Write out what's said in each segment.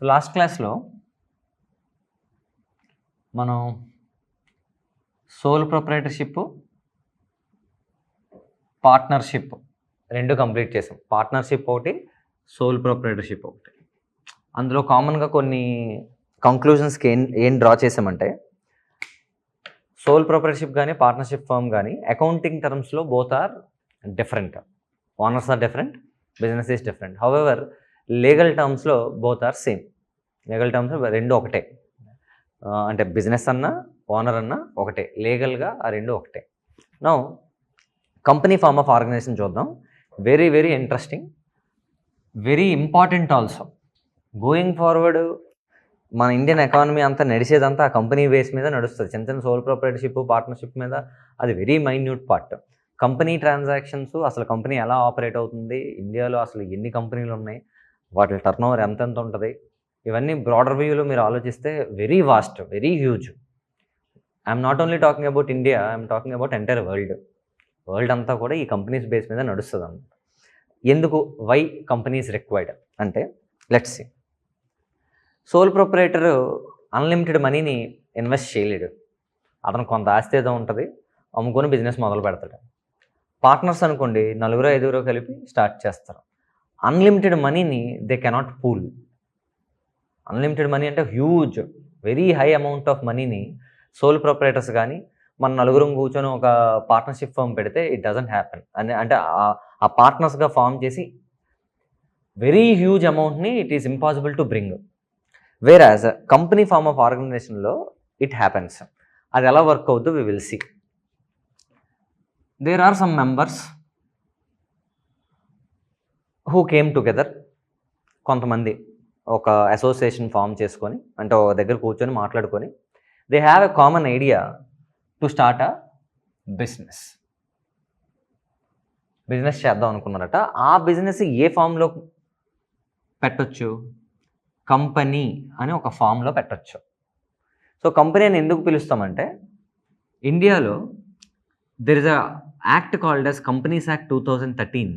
So last క్లాస్లో మనం sole proprietorship, partnership రెండు కంప్లీట్ చేసాం. పార్ట్నర్షిప్ ఒకటి, సోల్ ప్రొప్రైటర్షిప్ ఒకటి. అందులో కామన్గా కొన్ని కంక్లూజన్స్కి ఏం డ్రా చేసామంటే, సోల్ ప్రొప్రైటర్షిప్ కానీ పార్ట్నర్షిప్ ఫర్మ్ కానీ అకౌంటింగ్ టర్మ్స్లో both are different. Owners are different, business is different. However legal టర్మ్స్లో both are same. Legal terms రెండు ఒకటే, అంటే బిజినెస్ అన్నా ఓనర్ అన్నా ఒకటే, లీగల్గా ఆ రెండు ఒకటే. Now company form of organisation చూద్దాం. Very very interesting, very important also. Going forward మన ఇండియన్ ఎకానమీ అంతా నడిచేదంతా ఆ కంపెనీ బేస్ మీద నడుస్తుంది. చిన్న చిన్న సోల్ ప్రొప్రైటర్షిప్, పార్ట్నర్షిప్ మీద అది very minute part. Company transactions, అసలు కంపెనీ ఎలా ఆపరేట్ అవుతుంది, ఇండియాలో అసలు ఎన్ని కంపెనీలు ఉన్నాయి, వాటి టర్న్ ఓవర్ ఎంతెంత ఉంటుంది, ఇవన్నీ బ్రాడర్ వ్యూలో మీరు ఆలోచిస్తే very vast, very huge. I'm not only talking about India, I'm talking about entire world అంతా కూడా ఈ కంపెనీస్ బేస్ మీద నడుస్తుంది అన్నమాట. ఎందుకు, వై కంపెనీస్ రిక్వైర్డ్ అంటే, let's see. Sole proprietor unlimited మనీని ఇన్వెస్ట్ చేయలేడు. అతను కొంత ఆస్తి ఏదో ఉంటుంది, అమ్ముకొని బిజినెస్ మొదలు పెడతాడు. పార్ట్నర్స్ అనుకోండి, 4-5 కలిపి స్టార్ట్ చేస్తారు. అన్లిమిటెడ్ మనీని they cannot pool. Unlimited money అంటే huge, very high amount of మనీని సోల్ ప్రొప్రైటర్స్ కానీ మన 4 కూర్చొని ఒక పార్ట్నర్షిప్ ఫర్మ్ పెడితే ఇట్ డజంట్ హ్యాపెన్. అంటే ఆ పార్ట్నర్స్గా ఫామ్ చేసి వెరీ హ్యూజ్ అమౌంట్ని it is impossible to bring. Whereas company form of ఆర్గనైజేషన్లో ఇట్ హ్యాపెన్స్. అది ఎలా వర్క్ అవుతుందో we will see. There are some members who came together. కొంతమంది ఒక అసోసియేషన్ ఫామ్ చేసుకొని, అంటే ఒక దగ్గర కూర్చొని మాట్లాడుకొని, they have a common idea to start a business చేద్దాం అనుకున్నారట. ఆ బిజినెస్ ఏ ఫామ్లో పెట్టొచ్చు? కంపెనీ అని ఒక ఫామ్లో పెట్టొచ్చు. సో కంపెనీ అని ఎందుకు పిలుస్తామంటే, ఇండియాలో there is a act called as companies act 2013.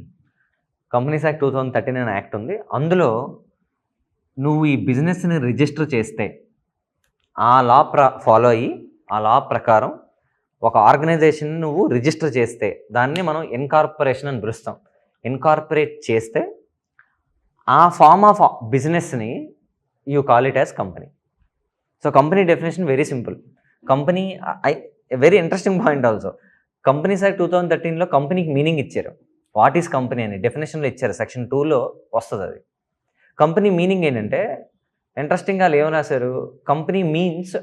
Companies act 2013 అనే యాక్ట్ ఉంది. అందులో నువ్వు ఈ బిజినెస్ని రిజిస్టర్ చేస్తే, ఆ లా ఫాలో అయ్యి, ఆ లా ప్రకారం ఒక ఆర్గనైజేషన్ నువ్వు రిజిస్టర్ చేస్తే దాన్ని మనం ఇన్కార్పొరేషన్ అని పిలుస్తాం. ఇన్కార్పొరేట్ చేస్తే ఆ ఫార్మ్ ఆఫ్ బిజినెస్ని you call it as company. So company definition very simple. Company, very interesting point also. Companies act 2013లో కంపెనీకి మీనింగ్ ఇచ్చారు. వాట్ ఈస్ కంపెనీ అని డెఫినేషన్లో ఇచ్చారు. సెక్షన్ 2లో వస్తుంది అది. కంపెనీ మీనింగ్ ఏంటంటే, ఇంట్రెస్టింగ్గా ఏమని రాశారు, కంపెనీ మీన్స్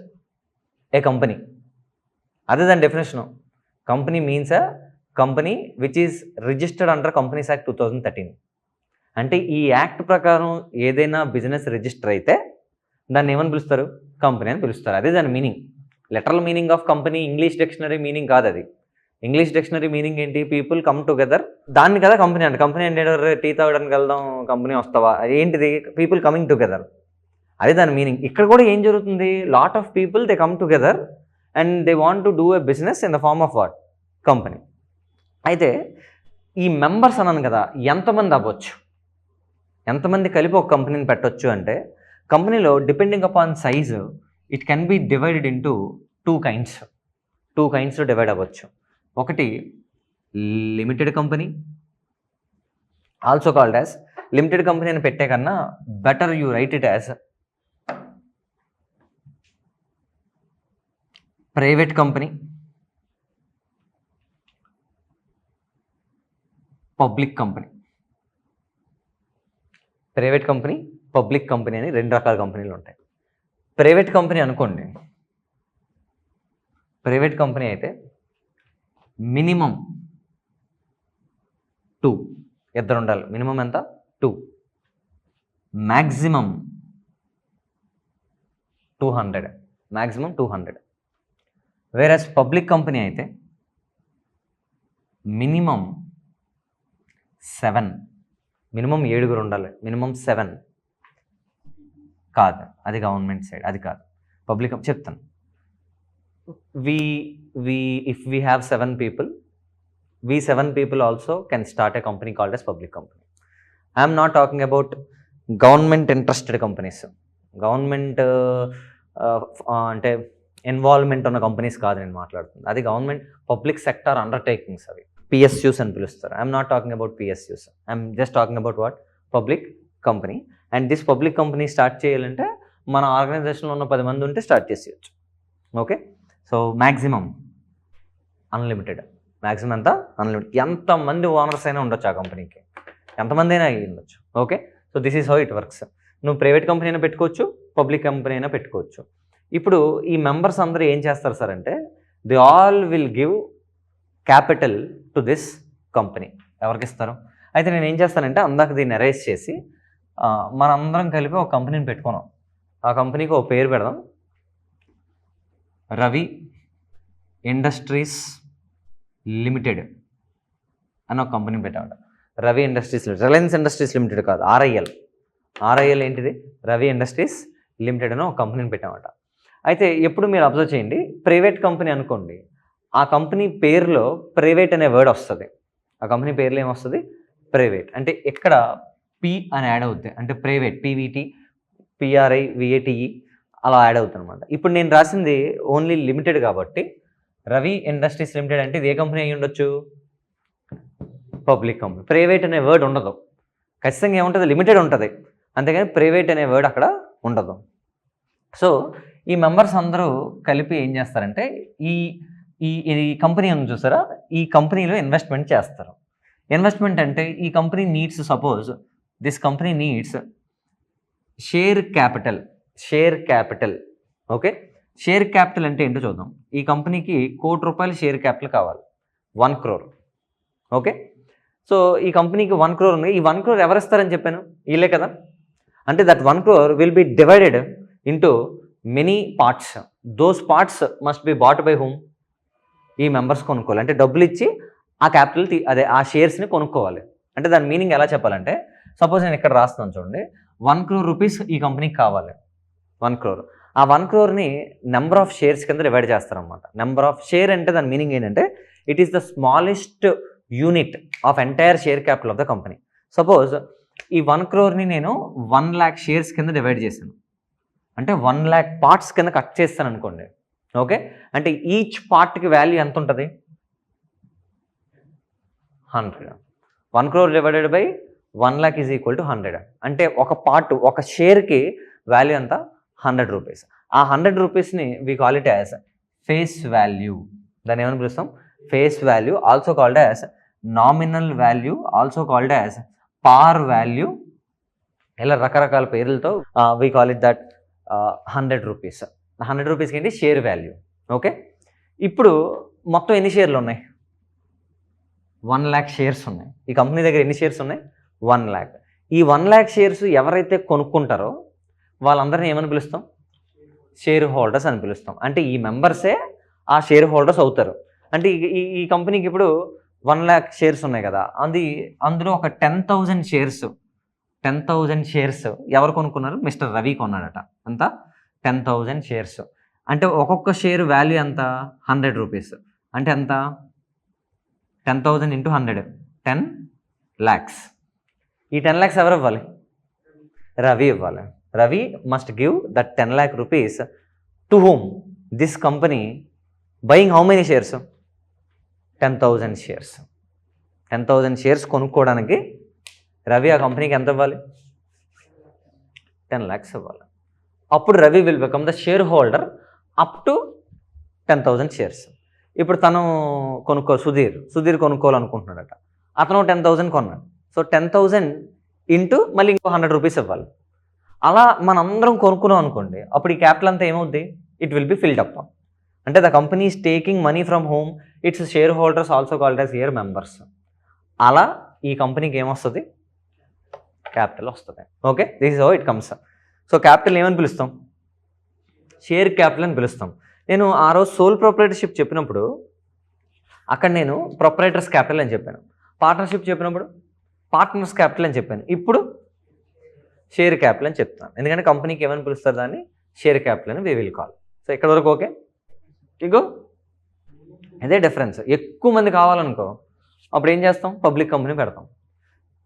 ఏ కంపెనీ. అదే దాని definition. Company means a company which is registered under companies act 2013. అంటే ఈ యాక్ట్ ప్రకారం ఏదైనా బిజినెస్ రిజిస్టర్ అయితే దాన్ని ఏమని పిలుస్తారు? కంపెనీ అని పిలుస్తారు. అదే దాని meaning. Literal meaning of company English dictionary meaning కాదు అది. ఇంగ్లీష్ డిక్షనరీ మీనింగ్ ఏంటి? People come together. దాన్ని కదా కంపెనీ అంటే. కంపెనీ అంటే టీ తాగడానికి వెళ్దాం, కంపెనీ వస్తావా, ఏంటిది? పీపుల్ కమింగ్ టుగెదర్, అదే దాని మీనింగ్. ఇక్కడ కూడా ఏం జరుగుతుంది? Lot of people they come together and they want to do a business in the form of what? Company. అయితే ఈ మెంబర్స్ అన్నాను కదా, ఎంతమంది అవ్వచ్చు, ఎంతమంది కలిపి ఒక కంపెనీని పెట్టొచ్చు అంటే, కంపెనీలో depending upon size it can be divided into two కైండ్స్లో డివైడ్ అవ్వచ్చు. ఒకటి limited company, also called as. Limited company అని పెట్టే కన్నా better you write it as private company, public company. Private company, public company అని 2 రకాల కంపెనీలు ఉంటాయి. ప్రైవేట్ కంపెనీ అనుకోండి, ప్రైవేట్ కంపెనీ అయితే మినిమం 2 ఇద్దరు ఉండాలి. మినిమం ఎంత? 2. మ్యాక్సిమం 200. వేరస్ పబ్లిక్ కంపెనీ అయితే మినిమం 7. మినిమం 7 ఉండాలి. మినిమం 7 కాదు, అది గవర్నమెంట్ సైడ్, అది కాదు. పబ్లిక్ చెప్తాను. if we have 7 people, we 7 people also can start a company called as public company. I am not talking about government interested companies. Government అంటే involvement ఉన్న companies కాదు నేను మాట్లాడుతుంది. అది గవర్నమెంట్ పబ్లిక్ సెక్టార్ అండర్టేకింగ్స్ అవి. PSUs అని పిలుస్తారు. I'm not talking about PSUs. I'm just talking about what public company. And this public company start చేయాలంటే మన ఆర్గనైజేషన్లో ఉన్న 10 మంది ఉంటే స్టార్ట్ చేసేయచ్చు. Okay, so maximum unlimited. Maximum ఎంత? అన్లిమిటెడ్. ఎంతమంది ఓనర్స్ అయినా ఉండొచ్చు ఆ కంపెనీకి, ఎంతమంది అయినా అయ్యి ఉండొచ్చు. Okay, so this is how it works. నువ్వు ప్రైవేట్ కంపెనీ అయినా పెట్టుకోవచ్చు, పబ్లిక్ కంపెనీ అయినా పెట్టుకోవచ్చు. ఇప్పుడు ఈ మెంబర్స్ అందరూ ఏం చేస్తారు సార్ అంటే they all will give capital to this company. ఎవరికి ఇస్తారు? అయితే నేను ఏం చేస్తానంటే అందాక దీన్ని అరేంజ్ చేసి మనందరం కలిపి ఒక కంపెనీని పెట్టుకున్నాం. ఆ కంపెనీకి ఒక పేరు పెడదాం, రవి ఇండస్ట్రీస్ లిమిటెడ్ అని ఒక కంపెనీ పెట్టామంట. Ravi industries limited, Reliance industries limited కాదు, ఆర్ఐఎల్ ఏంటిది? రవి ఇండస్ట్రీస్ లిమిటెడ్ అని ఒక కంపెనీని పెట్టామట. అయితే ఎప్పుడు మీరు అబ్జర్వ్ చేయండి, ప్రైవేట్ కంపెనీ అనుకోండి, ఆ కంపెనీ పేరులో ప్రైవేట్ అనే వర్డ్ వస్తుంది. ఆ కంపెనీ పేరులో ఏమొస్తుంది? ప్రైవేట్. అంటే ఇక్కడ పి అని యాడ్ అవుతుంది, అంటే ప్రైవేట్, పివిటి, పిఆర్ఐ, విఏటిఈ అలా యాడ్ అవుతుంది అనమాట. ఇప్పుడు నేను రాసింది ఓన్లీ లిమిటెడ్ కాబట్టి రవి ఇండస్ట్రీస్ లిమిటెడ్ అంటే ఇది ఏ కంపెనీ అయ్యి ఉండొచ్చు? Public company. ప్రైవేట్ అనే వర్డ్ ఉండదు, ఖచ్చితంగా ఏముంటుంది? లిమిటెడ్ ఉంటుంది, అంతేగాని ప్రైవేట్ అనే వర్డ్ అక్కడ ఉండదు. సో ఈ మెంబర్స్ అందరూ కలిపి ఏం చేస్తారంటే ఈ ఈ ఈ కంపెనీ అని చూసారా, ఈ కంపెనీలో ఇన్వెస్ట్మెంట్ చేస్తారు. ఇన్వెస్ట్మెంట్ అంటే ఈ company needs, suppose this company needs share capital. Okay, share capital అంటే ఏంటో చూద్దాం. ఈ కంపెనీకి ₹1,00,00,000 షేర్ క్యాపిటల్ కావాలి, 1 crore. ఓకే, సో ఈ కంపెనీకి 1 crore ఉంది. ఈ 1 crore ఎవరు ఇస్తారని చెప్పాను? వీళ్ళే కదా. అంటే that 1 crore will be divided into many parts. Those parts must be bat by whom? ఈ మెంబర్స్ కొనుక్కోవాలి. అంటే డబ్బులు ఇచ్చి ఆ క్యాపిటల్ అదే ఆ షేర్స్ని కొనుక్కోవాలి. అంటే దాని మీనింగ్ ఎలా చెప్పాలంటే, సపోజ్ నేను ఇక్కడ రాస్తున్నాను చూడండి, 1 crore రూపీస్ ఈ కంపెనీకి కావాలి, 1 crore. ఆ 1 crore నెంబర్ ఆఫ్ షేర్స్ కింద డివైడ్ చేస్తారనమాట. నెంబర్ ఆఫ్ షేర్ అంటే దాని మీనింగ్ ఏంటంటే it is the smallest unit of entire share capital of the company. Suppose ఈ 1 crore నేను 1 lakh షేర్స్ కింద డివైడ్ చేశాను, అంటే 1 lakh పార్ట్స్ కింద కట్ చేస్తాను అనుకోండి. ఓకే, అంటే ఈచ్ పార్ట్కి వాల్యూ ఎంత ఉంటుంది? 100. 1 crore divided by 1 lakh is equal to 100. అంటే ఒక పార్ట్, ఒక షేర్కి వాల్యూ ఎంత? 100 రూపీస్. ఆ 100 రూపీస్ని we call it as face value. దాన్ని ఏమని పిలుస్తాం? Face value, also called as nominal value, also called as par value. ఇలా రకరకాల పేర్లతో we call it that 100 rupees. 100 రూపీస్కి ఏంటి? Share value. ఓకే, ఇప్పుడు మొత్తం ఎన్ని షేర్లు ఉన్నాయి? 1 lakh షేర్స్ ఉన్నాయి. ఈ కంపెనీ దగ్గర ఎన్ని షేర్స్ ఉన్నాయి? 1 lakh. ఈ 1 lakh షేర్స్ ఎవరైతే కొనుక్కుంటారో వాళ్ళందరినీ ఏమని పిలుస్తాం? షేర్ హోల్డర్స్ అని పిలుస్తాం. అంటే ఈ మెంబర్సే ఆ షేర్ హోల్డర్స్ అవుతారు. అంటే ఈ కంపెనీకి ఇప్పుడు 1 lakh షేర్స్ ఉన్నాయి కదా, అందులో ఒక 10,000 షేర్స్ ఎవరు కొనుక్కున్నారు? మిస్టర్ రవి కొన్నాడట. అంత 10,000 షేర్స్. అంటే ఒక్కొక్క షేర్ వాల్యూ ఎంత? 100 రూపీస్. అంటే ఎంత? 10,000 ఇంటూ 100, 10 lakhs. ఈ 10 lakhs ఎవరు ఇవ్వాలి? రవి ఇవ్వాలి. Ravi must give that 10 lakh rupees to whom? This company buying how many shares? 10,000 shares. 10,000 shares కొనుక్కోవడానికి రవి ఆ కంపెనీకి ఎంత ఇవ్వాలి? 10 lakhs ఇవ్వాలి. అప్పుడు Ravi will become the share holder up to 10,000 shares. ఇప్పుడు తను సుధీర్ కొనుక్కోవాలనుకుంటున్నాడట. అతను 10,000 కొన్నాడు. సో 10,000 ఇంటూ మళ్ళీ ఇంకో 100 రూపీస్ ఇవ్వాలి. అలా మనందరం కొనుక్కున్నాం అనుకోండి, అప్పుడు ఈ క్యాపిటల్ అంతా ఏమవుద్ది? It will be filled up. అంటే the company is taking money from home? It's share holders, also called as share members. అలా ఈ కంపెనీకి ఏమొస్తుంది? క్యాపిటల్ వస్తుంది. Okay, this is how it comes. So capital ఏమని పిలుస్తాం? షేర్ క్యాపిటల్ అని పిలుస్తాం. నేను ఆ రోజు సోల్ ప్రొప్రైటర్షిప్ చెప్పినప్పుడు అక్కడ నేను ప్రొప్రైటర్స్ క్యాపిటల్ అని చెప్పాను. పార్ట్నర్షిప్ చెప్పినప్పుడు పార్ట్నర్స్ క్యాపిటల్ అని చెప్పాను. ఇప్పుడు షేర్ క్యాపిటల్ అని చెప్తాను. ఎందుకంటే కంపెనీకి ఏమని పిలుస్తారు? దాన్ని షేర్ క్యాపిటల్ అని వీ విల్ కాల్. సో ఇక్కడ వరకు ఓకే. ఇగో అదే డిఫరెన్స్. ఎక్కువ మంది కావాలనుకో అప్పుడు ఏం చేస్తాం? పబ్లిక్ కంపెనీ పెడతాం.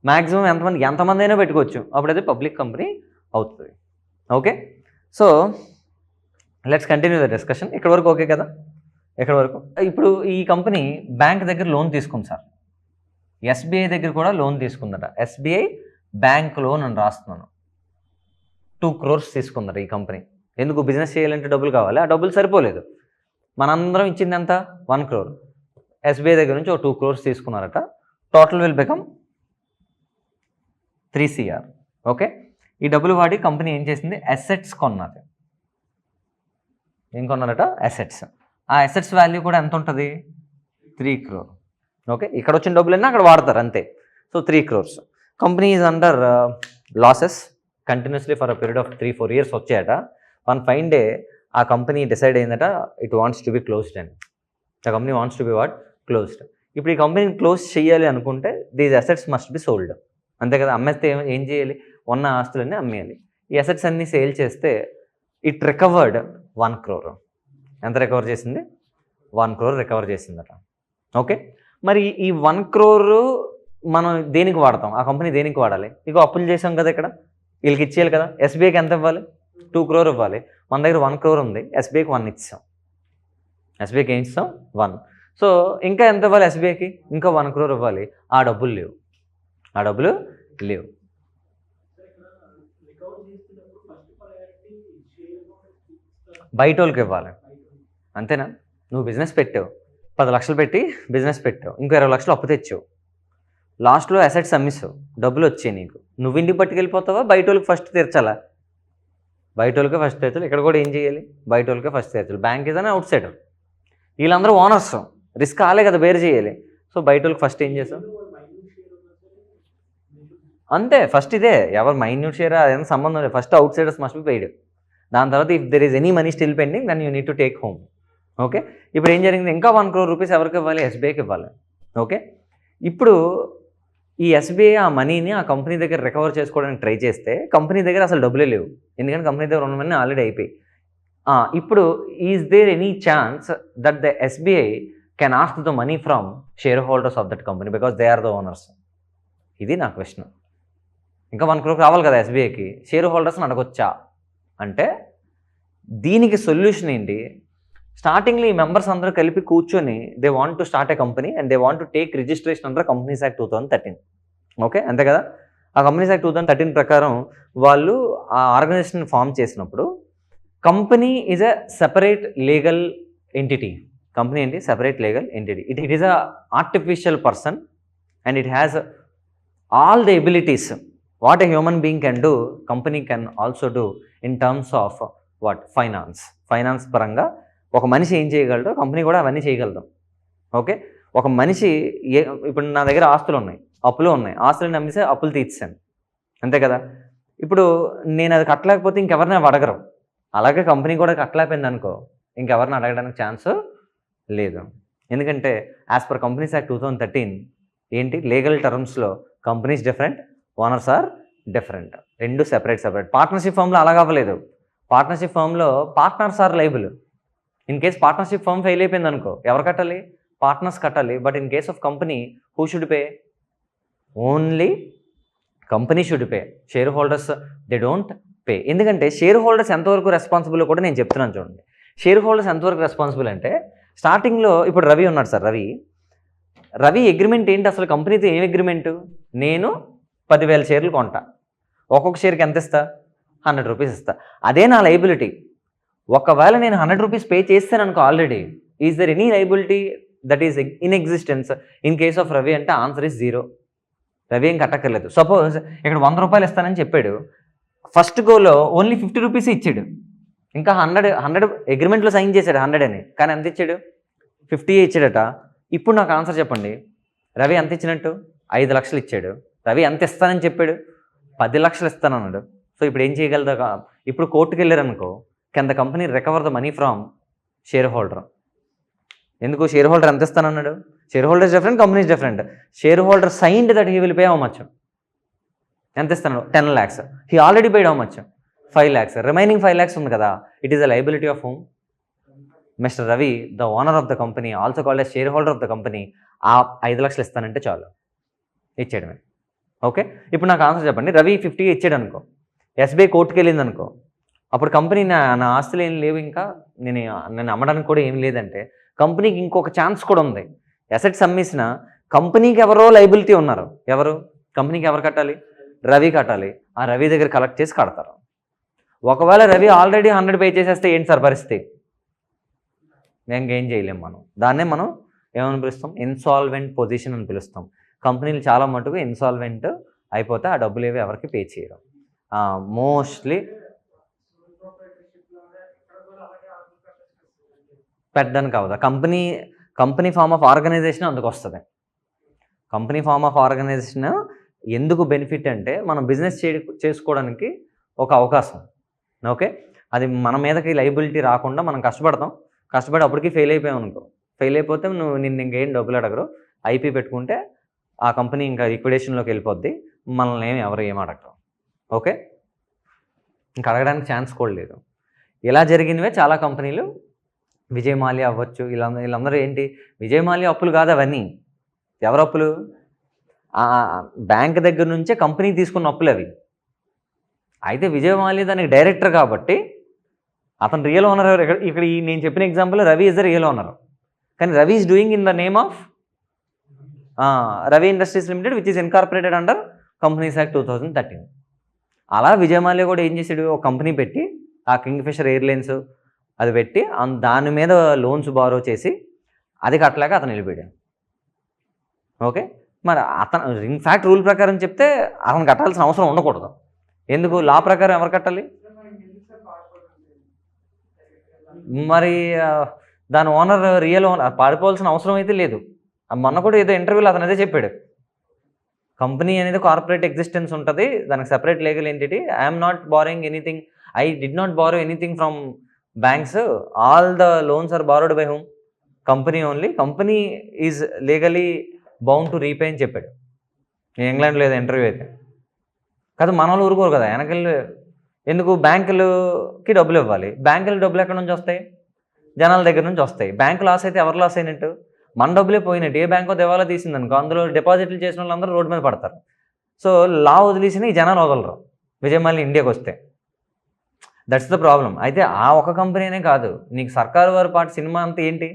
మ్యాక్సిమం ఎంతమంది అయినా పెట్టుకోవచ్చు, అప్పుడు అదే పబ్లిక్ కంపెనీ అవుతుంది. Okay, so let's continue the discussion. ఇక్కడ వరకు ఓకే కదా? ఇక్కడ వరకు. ఇప్పుడు ఈ కంపెనీ బ్యాంక్ దగ్గర లోన్ తీసుకుంది సార్, ఎస్బీఐ దగ్గర కూడా లోన్ తీసుకుందట. ఎస్బీఐ బ్యాంక్ లోన్ అని రాస్తున్నాను. 2 crores తీసుకుందట ఈ కంపెనీ. ఎందుకు? బిజినెస్ చేయాలంటే డబ్బులు కావాలి, ఆ డబ్బులు సరిపోలేదు. మనందరం ఇచ్చింది ఎంత? 1 crore. ఎస్బీఐ దగ్గర నుంచి ఒక 2 crores తీసుకున్నారట. Total will become 3 CR. Okay, ఈ డబ్బులు వాడి కంపెనీ ఏం చేసింది? అసెట్స్ కొన్నది. ఏం కొన్నారట? అసెట్స్. ఆ అసెట్స్ వాల్యూ కూడా ఎంత ఉంటుంది? 3 crore. ఓకే, ఇక్కడ వచ్చిన డబ్బులన్నీ అక్కడ వాడతారు అంతే. So 3 crores. Company is under losses continuously for a period of 3-4 years వచ్చాయట. వన్ ఫైన్ డే ఆ కంపెనీ డిసైడ్ అయిందట, it wants to be closed అని. The company wants to be what? Closed. ఇప్పుడు ఈ కంపెనీని క్లోజ్ చేయాలి అనుకుంటే these assets must be sold. అంతే కదా? అమ్మేస్తే ఏం చేయాలి? ఉన్న ఆస్తులన్నీ అమ్మేయాలి. ఈ అసెట్స్ అన్నీ సేల్ చేస్తే ఇట్ రికవర్డ్ 1 crore. ఎంత రికవర్ చేసింది? 1 crore రికవర్ చేసిందట. ఓకే, మరి ఈ 1 crore మనం దేనికి వాడతాం? ఆ కంపెనీ దేనికి వాడాలి? ఇక అప్పులు చేసాం కదా, ఇక్కడ వీళ్ళకి ఇచ్చేయాలి కదా. ఎస్బీఐకి ఎంత ఇవ్వాలి? 2 crore ఇవ్వాలి. మన దగ్గర 1 crore ఉంది, ఎస్బీఐకి 1 ఇచ్చాం. ఎస్బీఐకి ఏం ఇస్తాం? 1. సో ఇంకా ఎంత ఇవ్వాలి ఎస్బీఐకి? ఇంకా 1 crore ఇవ్వాలి. ఆ డబ్బులు లేవు. బయట వాళ్ళకి ఇవ్వాలి, అంతేనా? నువ్వు బిజినెస్ పెట్టావు, 10 లక్షలు పెట్టి బిజినెస్ పెట్టావు, ఇంకో 20 లక్షలు అప్పు తెచ్చావు, లాస్ట్లో అసెట్స్ అమ్మేసావు, డబ్బులు వచ్చాయి నీకు. నువ్వు ఇంటికి పట్టుకెళ్ళిపోతావా? బయట వాళ్ళకి ఫస్ట్ తీర్చాలా? బయట వాళ్ళకే ఫస్ట్ తీర్చాలి. ఇక్కడ కూడా ఏం చేయాలి? బయట వాళ్ళకే ఫస్ట్ తీర్చాలి. బ్యాంక్ ఏదైనా అవుట్ సైడ్, వీళ్ళందరూ ఓనర్స్, రిస్క్ ఆలే కదా బేర్ చేయాలి. సో బయట వాళ్ళకి ఫస్ట్ ఏం చేసావు? అంతే, ఫస్ట్ ఇదే. ఎవరు మైన్యూట్ షేర్ అదేనా సంబంధం లేదు. First outsiders must be paid. దాని తర్వాత if there is any money still pending then you need to take home. Okay, ఇప్పుడు ఏం జరిగింది? ఇంకా 1 crore రూపీస్ ఎవరికి ఇవ్వాలి? ఎస్బీఐకి ఇవ్వాలి. ఓకే, ఇప్పుడు ఈ ఎస్బీఐ ఆ మనీని ఆ కంపెనీ దగ్గర రికవర్ చేసుకోవడానికి ట్రై చేస్తే కంపెనీ దగ్గర అసలు డబ్బులే లేవు, ఎందుకంటే కంపెనీ దగ్గర ఉన్నవన్నీ ఆల్రెడీ అయిపోయి. ఇప్పుడు is there any chance that the SBI can ask the money from share holders of that company because they are the owners? ఇది నా క్వశ్చన్. ఇంకా 1 crore రావాలి కదా ఎస్బీఐకి, షేర్ హోల్డర్స్ని అడగొచ్చా అంటే దీనికి సొల్యూషన్ ఏంటి? స్టార్టింగ్లో ఈ మెంబర్స్ అందరూ కలిపి కూర్చొని they want to start a company and they want to take registration under companies act 2013. Okay, అంతే కదా? ఆ కంపెనీస్ యాక్ట్ 2013 ప్రకారం వాళ్ళు ఆ ఆర్గనైజేషన్ ఫామ్ చేసినప్పుడు company is a separate legal entity. Company ఏంటి? Separate legal entity. It is a artificial person and it has all the abilities what a human being can do, company can also do in terms of what? Finance పరంగా ఒక మనిషి ఏం చేయగలడో company కూడా అవన్నీ చేయగలదు. Okay, ఒక మనిషి ఇప్పుడు నా దగ్గర ఆస్తులు ఉన్నాయి, అప్పులు ఉన్నాయి, ఆస్తులను నమ్మేసి అప్పులు తీర్చాను, అంతే కదా? ఇప్పుడు నేను అది కట్టలేకపోతే ఇంకెవరిని అడగరు. అలాగే కంపెనీ కూడా కట్టలేకపోయింది అనుకో, ఇంకెవరిని అడగడానికి ఛాన్స్ లేదు. ఎందుకంటే యాజ్ పర్ కంపెనీస్ యాక్ట్ 2013 ఏంటి? లీగల్ టర్మ్స్లో companies different, owners are different, రెండు సెపరేట్. పార్ట్నర్షిప్ ఫామ్లో అలాగ అవ్వలేదు. పార్ట్నర్షిప్ ఫామ్లో partners are liable. In case partnership form fail అయిపోయింది అనుకో, ఎవరు కట్టాలి? పార్ట్నర్స్ కట్టాలి. But in case of company who should pay? Only company should pay. Share holders they don't pay. ఎందుకంటే షేర్ హోల్డర్స్ ఎంతవరకు రెస్పాన్సిబుల్ కూడా నేను చెప్తున్నాను చూడండి. షేర్ హోల్డర్స్ ఎంతవరకు రెస్పాన్సిబుల్ అంటే స్టార్టింగ్లో ఇప్పుడు రవి ఉన్నాడు సార్, రవి అగ్రిమెంట్ ఏంటి అసలు? కంపెనీతో ఏం అగ్రిమెంటు? నేను 10,000 షేర్లు కొంటా, ఒక్కొక్క షేర్కి ఎంత ఇస్తా? 100 రూపీస్ ఇస్తా. అదే నా లైబిలిటీ. ఒకవేళ నేను 100 రూపీస్ పే చేస్తాను అనుకో already, is there any liability that is in existence in case of Ravi అంటే ఆన్సర్ ఈజ్ 0. రవి ఏం కట్టక్కర్లేదు. సపోజ్ ఇక్కడ 100 రూపాయలు ఇస్తానని చెప్పాడు, ఫస్ట్ గోలో ఓన్లీ 50 రూపీస్ ఇచ్చాడు, ఇంకా 100 అగ్రిమెంట్లో సైన్ చేశాడు 100 అని, కానీ ఎంత ఇచ్చాడు? 50 ఇచ్చాడట. ఇప్పుడు నాకు ఆన్సర్ చెప్పండి, రవి ఎంత ఇచ్చినట్టు? 5 లక్షలు ఇచ్చాడు. రవి ఎంత ఇస్తానని చెప్పాడు? 10 లక్షలు ఇస్తానన్నాడు. సో ఇప్పుడు ఏం చేయగలదా? ఇప్పుడు కోర్టుకు వెళ్ళారు అనుకో, can the company recover the money from share holder? ఎందుకు? షేర్ హోల్డర్ ఎంత ఇస్తానన్నాడు? Share holder different, companies different. Share holder signed that he will pay how much? ఎంత ఇస్తాను? 10 lakhs. He already paid how much? 5 lakhs. Remaining 5 lakhs ఉంది కదా, it is a liability of home? Mister Ravi, the owner of the company, also called as share holder of the company, ఆ 5 లక్షలు ఇస్తానంటే చాలు, ఇచ్చేయడమే. Okay, ఇప్పుడు నాకు ఆన్సర్ చెప్పండి. రవి 50 ఇచ్చాడు అనుకో, ఎస్బీఐ కోర్టుకు వెళ్ళింది అనుకో, అప్పుడు కంపెనీ నా ఆస్తులు ఏం లేవు, ఇంకా నేను అమ్మడానికి కూడా ఏం లేదంటే కంపెనీకి ఇంకొక ఛాన్స్ కూడా ఉంది. అసెట్స్ అమ్మేసిన కంపెనీకి ఎవరో లైబిలిటీ ఉన్నారు. ఎవరు? కంపెనీకి ఎవరు కట్టాలి? రవి కట్టాలి. ఆ రవి దగ్గర కలెక్ట్ చేసి కడతారు. ఒకవేళ రవి ఆల్రెడీ 100 పే చేసేస్తే ఏంటి సార్ పరిస్థితి? ఇంకేం చేయలేం మనం. దాన్నే మనం ఏమని పిలుస్తాం? ఇన్సాల్వెంట్ పొజిషన్ అని పిలుస్తాం. కంపెనీలు చాలా మటుకు ఇన్సాల్వెంట్ అయిపోతే ఆ డబ్బులు ఏవి ఎవరికి పే చేయడం. మోస్ట్లీ పెట్టడానికి అవదా. కంపెనీ ఫార్మ్ ఆఫ్ ఆర్గనైజేషన్ అందుకు వస్తుంది. కంపెనీ ఫార్మ్ ఆఫ్ ఆర్గనైజేషన్ ఎందుకు బెనిఫిట్ అంటే మనం బిజినెస్ చేసుకోవడానికి ఒక అవకాశం. ఓకే, అది మన మీదకి లైబిలిటీ రాకుండా మనం కష్టపడి అప్పటికి ఫెయిల్ అయిపోయాం అనుకో. ఫెయిల్ అయిపోతే నిన్ను ఇంకేం డబ్బులు అడగరు. ఐపీ పెట్టుకుంటే ఆ కంపెనీ ఇంకా లిక్విడేషన్లోకి వెళ్ళిపోద్ది. మనల్ని ఎవరు ఏం అడగరు. ఓకే, ఇంకా అడగడానికి ఛాన్స్ కూడా లేదు. ఇలా జరిగినవే చాలా కంపెనీలు. విజయ్ మాల్యా అవ్వచ్చు, వీళ్ళందరూ ఏంటి? విజయ్ మాల్యా అప్పులు కాదు అవన్నీ. ఎవరు అప్పులు? బ్యాంక్ దగ్గర నుంచే కంపెనీ తీసుకున్న అప్పులు అవి. అయితే విజయ్ మాల్యా దానికి డైరెక్టర్ కాబట్టి అతను రియల్ ఓనర్. ఇక్కడ నేను చెప్పిన example Ravi is the real owner. కానీ Ravi is doing in the name of Ravi industries limited which is incorporated under companies act 2013. అలా విజయ్ మాల్యా కూడా ఏం చేసాడు? ఒక కంపెనీ పెట్టి ఆ కింగ్ఫిషర్ ఎయిర్లైన్స్ అది పెట్టి దాని మీద లోన్స్ బారో చేసి అది కట్టలేక అతను వెళ్ళిపోయాడు. ఓకే, మరి అతను ఇన్ఫ్యాక్ట్ రూల్ ప్రకారం చెప్తే అతను కట్టాల్సిన అవసరం ఉండకూడదు. ఎందుకు? లా ప్రకారం ఎవరు కట్టాలి? మరి దాని ఓనర్ రియల్ ఓనర్ పాడిపోవాల్సిన అవసరం అయితే లేదు. మొన్న కూడా ఏదో ఇంటర్వ్యూలో అతను అదే చెప్పాడు. కంపెనీ అనేది కార్పొరేట్ ఎగ్జిస్టెన్స్ ఉంటుంది, దానికి separate legal entity. I'm not borrowing anything, I did not borrow anything from banks. All the loans are borrowed by whom? Company only. Company is legally bound to repay అని చెప్పాడు. ఇంగ్లాండ్లో ఏదో interview అయితే కాదు. మన వాళ్ళు ఊరుకోరు కదా. వెనకెళ్ళి ఎందుకు? బ్యాంకులకి డబ్బులు ఇవ్వాలి. బ్యాంకులు డబ్బులు ఎక్కడి నుంచి వస్తాయి? జనాల దగ్గర నుంచి వస్తాయి. బ్యాంకు లాస్ అయితే ఎవరు లాస్ అయినట్టు? మన డబ్బులే పోయినట్టు. ఏ బ్యాంకో దివాలా తీసిందనుకో, అందులో డిపాజిట్లు చేసిన వాళ్ళందరూ రోడ్డు మీద పడతారు. సో లా వదిలేసిన ఈ జనాలు వదలరు విజయ్ మాల్యా ఇండియాకి వస్తే. That's the problem. అయితే ఆ ఒక కంపెనీనే కాదు, నీకు సర్కారు వారి పాటు సినిమా అంతా ఏంటి?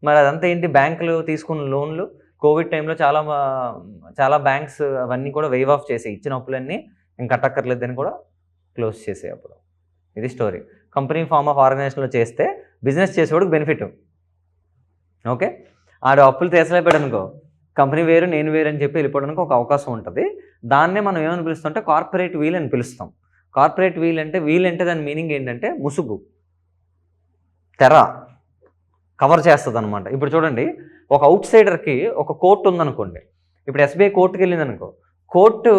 మరి అదంతా ఏంటి? బ్యాంకులు తీసుకున్న లోన్లు కోవిడ్ టైంలో చాలా బ్యాంక్స్ అవన్నీ కూడా వేవ్ ఆఫ్ చేసాయి. ఇచ్చిన అప్పులన్నీ ఇంక కట్టక్కర్లేదని కూడా క్లోజ్ చేసాయి అప్పుడు. ఇది స్టోరీ. కంపెనీ ఫార్మ్ ఆఫ్ ఆర్గనైజేషన్లో చేస్తే బిజినెస్ చేసేవాడికి బెనిఫిట్. ఓకే, ఆడు అప్పులు తీసలేపాడు అనుకో, కంపెనీ వేరు నేను వేరు అని చెప్పి వెళ్ళిపోవడానికి ఒక అవకాశం ఉంటుంది. దాన్నే మనం ఏమని పిలుస్తాం అంటే కార్పొరేట్ వీల్ అని పిలుస్తాం. కార్పొరేట్ వీల్ అంటే దాని మీనింగ్ ఏంటంటే ముసుగు, తెర కవర్ చేస్తుంది అనమాట. ఇప్పుడు చూడండి, ఒక అవుట్ సైడర్కి ఒక కోర్టు ఉందనుకోండి. ఇప్పుడు ఎస్బీఐ కోర్టుకి వెళ్ళింది అనుకో, court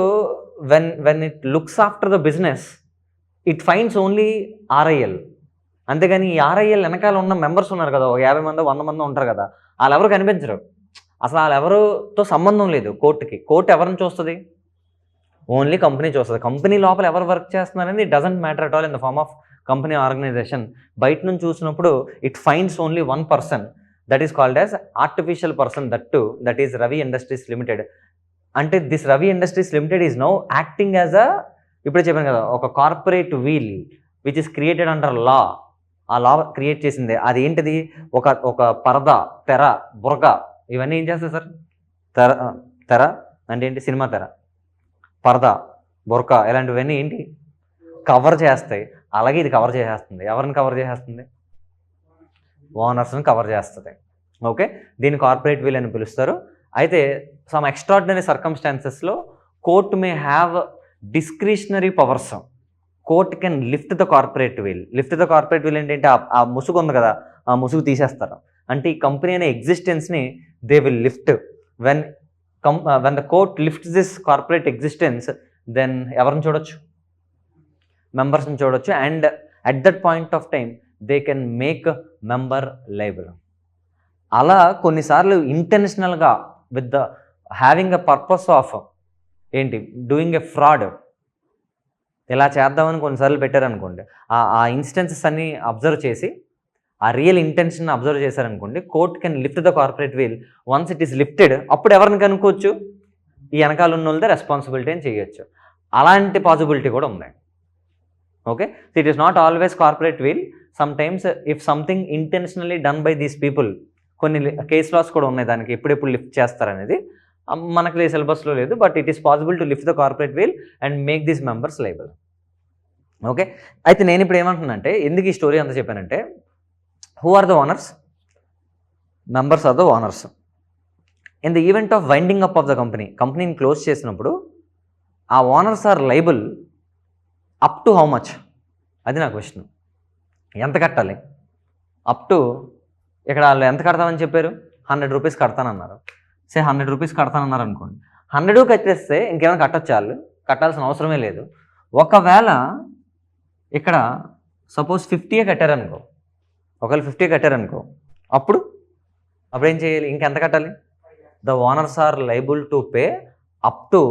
when it looks after the business it finds only RIL. అంతేగాని ఈ ఆర్ఐఎల్ వెనకాల ఉన్న మెంబర్స్ ఉన్నారు కదా, ఒక 50 మంది 100 మంది ఉంటారు కదా, వాళ్ళు ఎవరు కనిపించరు. అసలు వాళ్ళు ఎవరితో సంబంధం లేదు కోర్టుకి. కోర్టు ఎవరిని చూస్తుంది? ఓన్లీ కంపెనీ చూస్తుంది. కంపెనీ లోపల ఎవరు వర్క్ చేస్తున్నారనేది it doesn't matter at all in the form of company organisation. బయట నుంచి చూసినప్పుడు it finds only one person, that is called as artificial person, that is Ravi industries limited. అంటే this Ravi industries limited is now acting as ఇప్పుడే చెప్పాను కదా, ఒక corporate veil which is created under law. ఆ law create చేసిందే. అది ఏంటిది? ఒక పరద, తెర, బురగ, ఇవన్నీ ఏం చేస్తాయి సార్? తెర అంటే ఏంటి? సినిమా తెర, పరద, బురక, ఇలాంటివన్నీ ఏంటి? కవర్ చేస్తాయి. అలాగే ఇది కవర్ చేసేస్తుంది. ఎవరిని కవర్ చేసేస్తుంది? ఓనర్స్ని కవర్ చేస్తుంది. ఓకే, దీన్ని కార్పొరేట్ వీల్ అని పిలుస్తారు. అయితే సమ్ ఎక్స్ట్రాడినరీ సర్కమ్స్టాన్సెస్లో court may have discretionary powers. Court can lift the corporate veil. Lift the corporate veil ఏంటంటే ఆ ముసుగు ఉంది కదా, ఆ ముసుగు తీసేస్తారు. అంటే ఈ కంపెనీ అనే ఎగ్జిస్టెన్స్ని they will lift. When the court lifts this corporate existence, then ఎవరిని చూడొచ్చు? మెంబర్స్ని చూడొచ్చు. And at that point of time they can make member liable. అలా కొన్నిసార్లు ఇంటెన్షనల్గా with the having a purpose of ఏంటి? Doing a fraud. ఇలా చేద్దామని కొన్నిసార్లు పెట్టారనుకోండి, ఆ ఇన్స్టెన్సెస్ అన్ని అబ్జర్వ్ చేసి ఆ రియల్ ఇంటెన్షన్ అబ్జర్వ్ చేశారనుకోండి, court can lift the corporate veil. Once it is lifted, అప్పుడు ఎవరిని కనుక్కోవచ్చు? ఈ వెనకాల ఉన్న వాళ్ళదే రెస్పాన్సిబిలిటీ అని చేయొచ్చు. అలాంటి పాసిబిలిటీ కూడా ఉంది. Okay, so it is not always corporate veil. Sometimes if something intentionally done by these people, కొన్ని కేస్ లాస్ కూడా ఉన్నాయి దానికి ఎప్పుడెప్పుడు లిఫ్ట్ చేస్తారనేది మనకి సిలబస్లో లేదు, but it is possible to lift the corporate veil and make these members liable. Okay, అయితే నేను ఇప్పుడు ఏమంటున్నానంటే, ఎందుకు ఈ స్టోరీ అంతా చెప్పానంటే, who are the owners? Members are the owners. In the event of winding up of the కంపెనీని close చేసినప్పుడు ఆ owners are liable up to how much? అది నా క్వశ్చన్. ఎంత కట్టాలి? అప్ టు, ఇక్కడ వాళ్ళు ఎంత కడతామని చెప్పారు? 100 రూపీస్ కడతానన్నారు. 100 రూపీస్ కడతానన్నారు అనుకోండి, 100 కట్టేస్తే ఇంకేమైనా కట్టొచ్చు, వాళ్ళు కట్టాల్సిన అవసరమే లేదు. ఒకవేళ ఇక్కడ సపోజ్ 50 కట్టారనుకో, ఒకవేళ 50 కట్టారనుకో, అప్పుడు ఏం చేయాలి? ఇంకెంత కట్టాలి? The owners are liable to pay up to,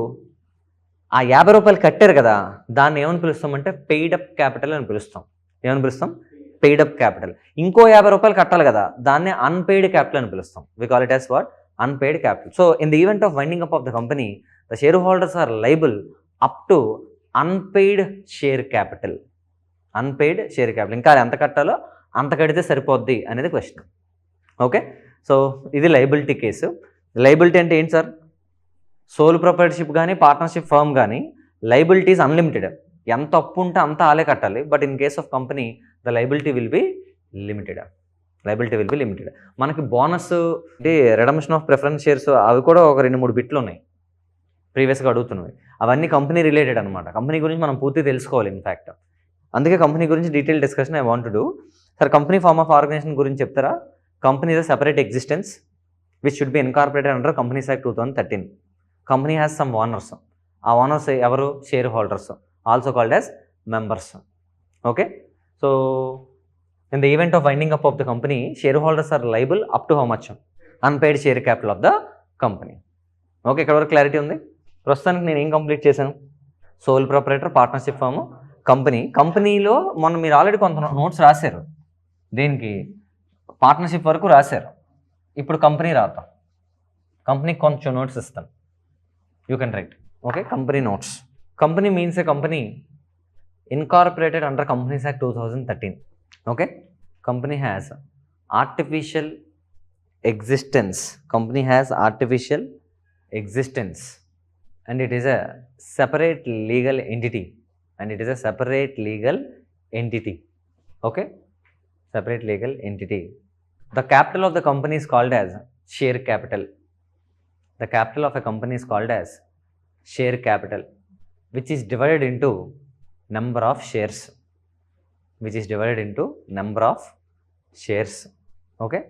ఆ 50 రూపాయలు కట్టారు కదా, దాన్ని ఏమని పిలుస్తామంటే పెయిడ్ అప్ క్యాపిటల్ అని పిలుస్తాం. ఏమని పిలుస్తాం? Paid up capital. ఇంకో 50 రూపాయలు కట్టాలి కదా, దాన్ని అన్పెయిడ్ క్యాపిటల్ అని పిలుస్తాం. We call it as what? Unpaid capital. So in the event of winding up of the company, the share holders are liable up to unpaid share capital. Unpaid share capital, ఇంకా ఎంత కట్టాలో అంత కడితే సరిపోద్ది అనేది question. Okay, so ఇది liability case. Liability అంటే ఏంటి సార్? సోల్ ప్రొపరైటర్షిప్ కానీ పార్ట్నర్షిప్ ఫర్మ్ కానీ లైబిలిటీస్ అన్లిమిటెడ్. ఎంత అప్పు ఉంటే అంత ఆలే కట్టాలి. But in case of company the liability will be limited. మనకి బోనస్ అంటే రిడమ్షన్ ఆఫ్ ప్రిఫరెన్స్ షేర్స్ అవి కూడా ఒక 2-3 బిట్లు ఉన్నాయి ప్రీవియస్గా అడుగుతున్నవి. అవన్నీ కంపెనీ రిలేటెడ్ అనమాట. కంపెనీ గురించి మనం పూర్తి తెలుసుకోవాలి ఇన్ఫ్యాక్ట్. అందుకే కంపెనీ గురించి detail discussion I want to do. Sir company form of organisation గురించి చెప్తారా? Company is a separate existence which should be incorporated under companies act 2013. Company has some owners. ఆ ఓనర్స్ ఎవరు? Share holders, also called as members. Okay, so in the event of winding up of the company, share holders are liable up to how much? Unpaid share capital of the company. Okay, ఇక్కడ వరకు clarity ఉంది. ప్రస్తుతానికి నేను ఏం complete చేశాను? Soul proprietor, partnership firm, కంపెనీలో మొన్న మీరు ఆల్రెడీ కొంత నోట్స్ రాశారు. దీనికి పార్ట్నర్షిప్ వరకు రాశారు. ఇప్పుడు కంపెనీ రాద్దాం. కంపెనీకి కొంచెం నోట్స్ ఇస్తాను. You can write. Okay, company notes. Company means A company incorporated under Companies Act 2013. Okay, company has artificial existence. Company has artificial existence and it is a separate legal entity. Okay, separate legal entity. The capital of the company is called as share capital. The capital of a company is called as share capital, which is divided into number of shares. Okay,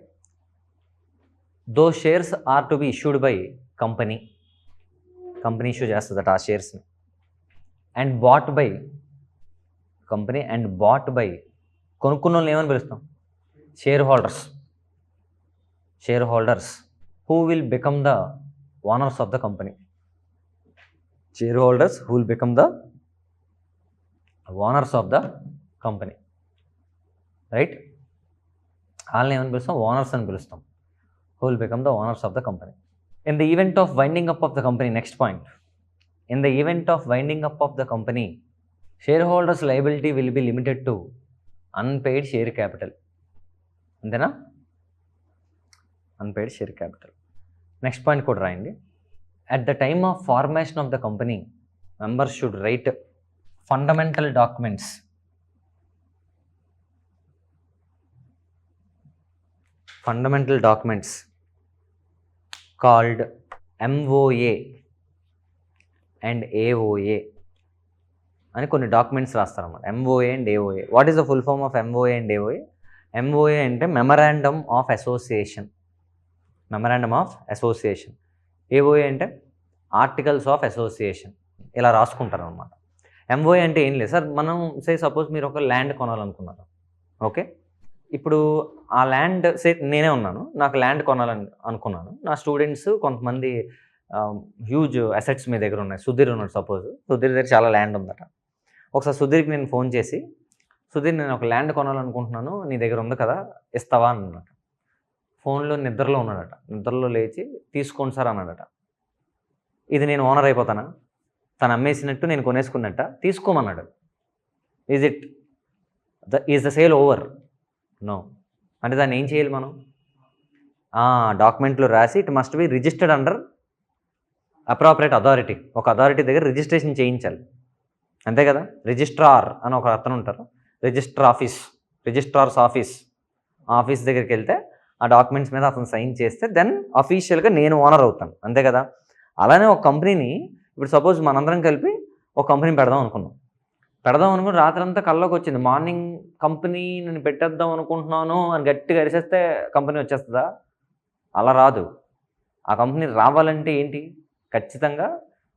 those shares are to be issued by company issue chestadata aa shares ni, and bought by company and bought by కొనుక్కున్నోళ్ళని ఏమని పిలుస్తాం? Share holders who will become the owners of the company. Shareholders who will become the owners of the company, right? వాళ్ళని ఏమని పిలుస్తాం? Owners అని పిలుస్తాం. who will become the owners of the company. In the event of winding up of the company, next point, in the event of winding up of the company, shareholders liability will be limited to unpaid share capital. అంతేనా? unpaid share capital. Next point కూడా రాయండి. At the time of formation of the company, members should write fundamental documents called MOA and AOA అని కొన్ని documents రాస్తారన్నమాట. MOA and AOA. What is the full form of MOA and AOA? MOA అంటే memorandum of association. AOA అంటే articles of association. ఇలా రాసుకుంటారు అనమాట. MOA అంటే ఏం లేదు సార్, మనం సపోజ్ మీరు ఒక ల్యాండ్ కొనాలనుకున్నారు. ఓకే, ఇప్పుడు ఆ ల్యాండ్ నేనే ఉన్నాను, నాకు ల్యాండ్ కొనాలని అనుకున్నాను. నా స్టూడెంట్స్ కొంతమంది హ్యూజ్ అసెట్స్ మీ దగ్గర ఉన్నాయి. సుధీర్ ఉన్నాడు సపోజ్, సుధీర్ దగ్గర చాలా ల్యాండ్ ఉందట. ఒకసారి సుధీర్కి నేను ఫోన్ చేసి, సుధీర్ నేను ఒక ల్యాండ్ కొనాలనుకుంటున్నాను, నీ దగ్గర ఉంది కదా, ఇస్తావా అన్నమాట. ఫోన్లో నిద్రలో ఉన్నాడట. నిద్రలో లేచి తీసుకోండి సార్ అన్నాడట. ఇది నేను ఓనర్ అయిపోతానా? తను అమ్మేసినట్టు నేను కొనేసుకున్నట్ట? తీసుకోమన్నాడు. Is the sale over? No. అంటే దాన్ని ఏం చేయాలి మనం? డాక్యుమెంట్లో రాసి it must be registered under appropriate authority. ఒక అథారిటీ దగ్గర రిజిస్ట్రేషన్ చేయించాలి, అంతే కదా. రిజిస్ట్రార్ అని ఒక అతను ఉంటారు, రిజిస్ట్రార్స్ ఆఫీస్ దగ్గరికి వెళ్తే ఆ డాక్యుమెంట్స్ మీద అతను సైన్ చేస్తే దెన్ అఫీషియల్గా నేను ఓనర్ అవుతాను, అంతే కదా. అలానే ఒక కంపెనీని ఇప్పుడు సపోజ్ మనందరం కలిపి ఒక కంపెనీ పెడదాం అనుకుని రాత్రంతా కల్లోకి వచ్చింది, మార్నింగ్ కంపెనీ నేను పెట్టేద్దాం అనుకుంటున్నాను అని గట్టిగా అరిసేస్తే కంపెనీ వచ్చేస్తుందా? అలా రాదు. ఆ కంపెనీ రావాలంటే ఏంటి? ఖచ్చితంగా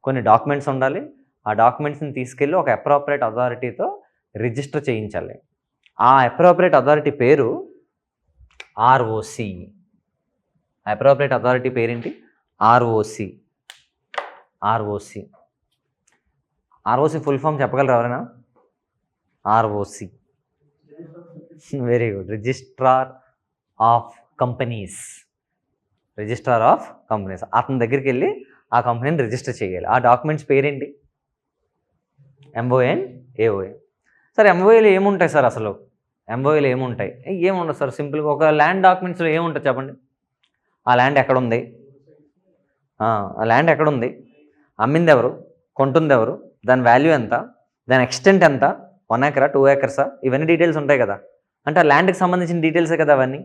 కొన్ని డాక్యుమెంట్స్ ఉండాలి. ఆ డాక్యుమెంట్స్ని తీసుకెళ్ళి ఒక అప్రాపరేట్ అథారిటీతో రిజిస్టర్ చేయించాలి. ఆ అప్రాపరేట్ అథారిటీ పేరు ఆర్ఓసి. అప్రాపరేట్ అథారిటీ పేరేంటి? ఆర్ఓసి ఫుల్ ఫామ్ చెప్పగలరు ఎవరైనా? ROC, very good. Registrar of companies. అతని దగ్గరికి వెళ్ళి ఆ కంపెనీని రిజిస్టర్ చేయాలి. ఆ డాక్యుమెంట్స్ పేరేంటి? MOA and AOA. సార్ ఎంఓఏలో ఏముంటాయి సార్? అసలు ఎంఓఏలో ఏముంటాయి? ఏముండదు సార్, సింపుల్గా ఒక ల్యాండ్ డాక్యుమెంట్స్లో ఏముంటుంది చెప్పండి? ఆ ల్యాండ్ ఎక్కడుంది, అమ్మింది ఎవరు, కొంటుంది ఎవరు, దాని వాల్యూ ఎంత, దాని ఎక్స్టెంట్ ఎంత, 1 acre 2 acres, ఇవన్నీ డీటెయిల్స్ ఉంటాయి కదా. అంటే ఆ ల్యాండ్కి సంబంధించిన డీటెయిల్సే కదా అవన్నీ.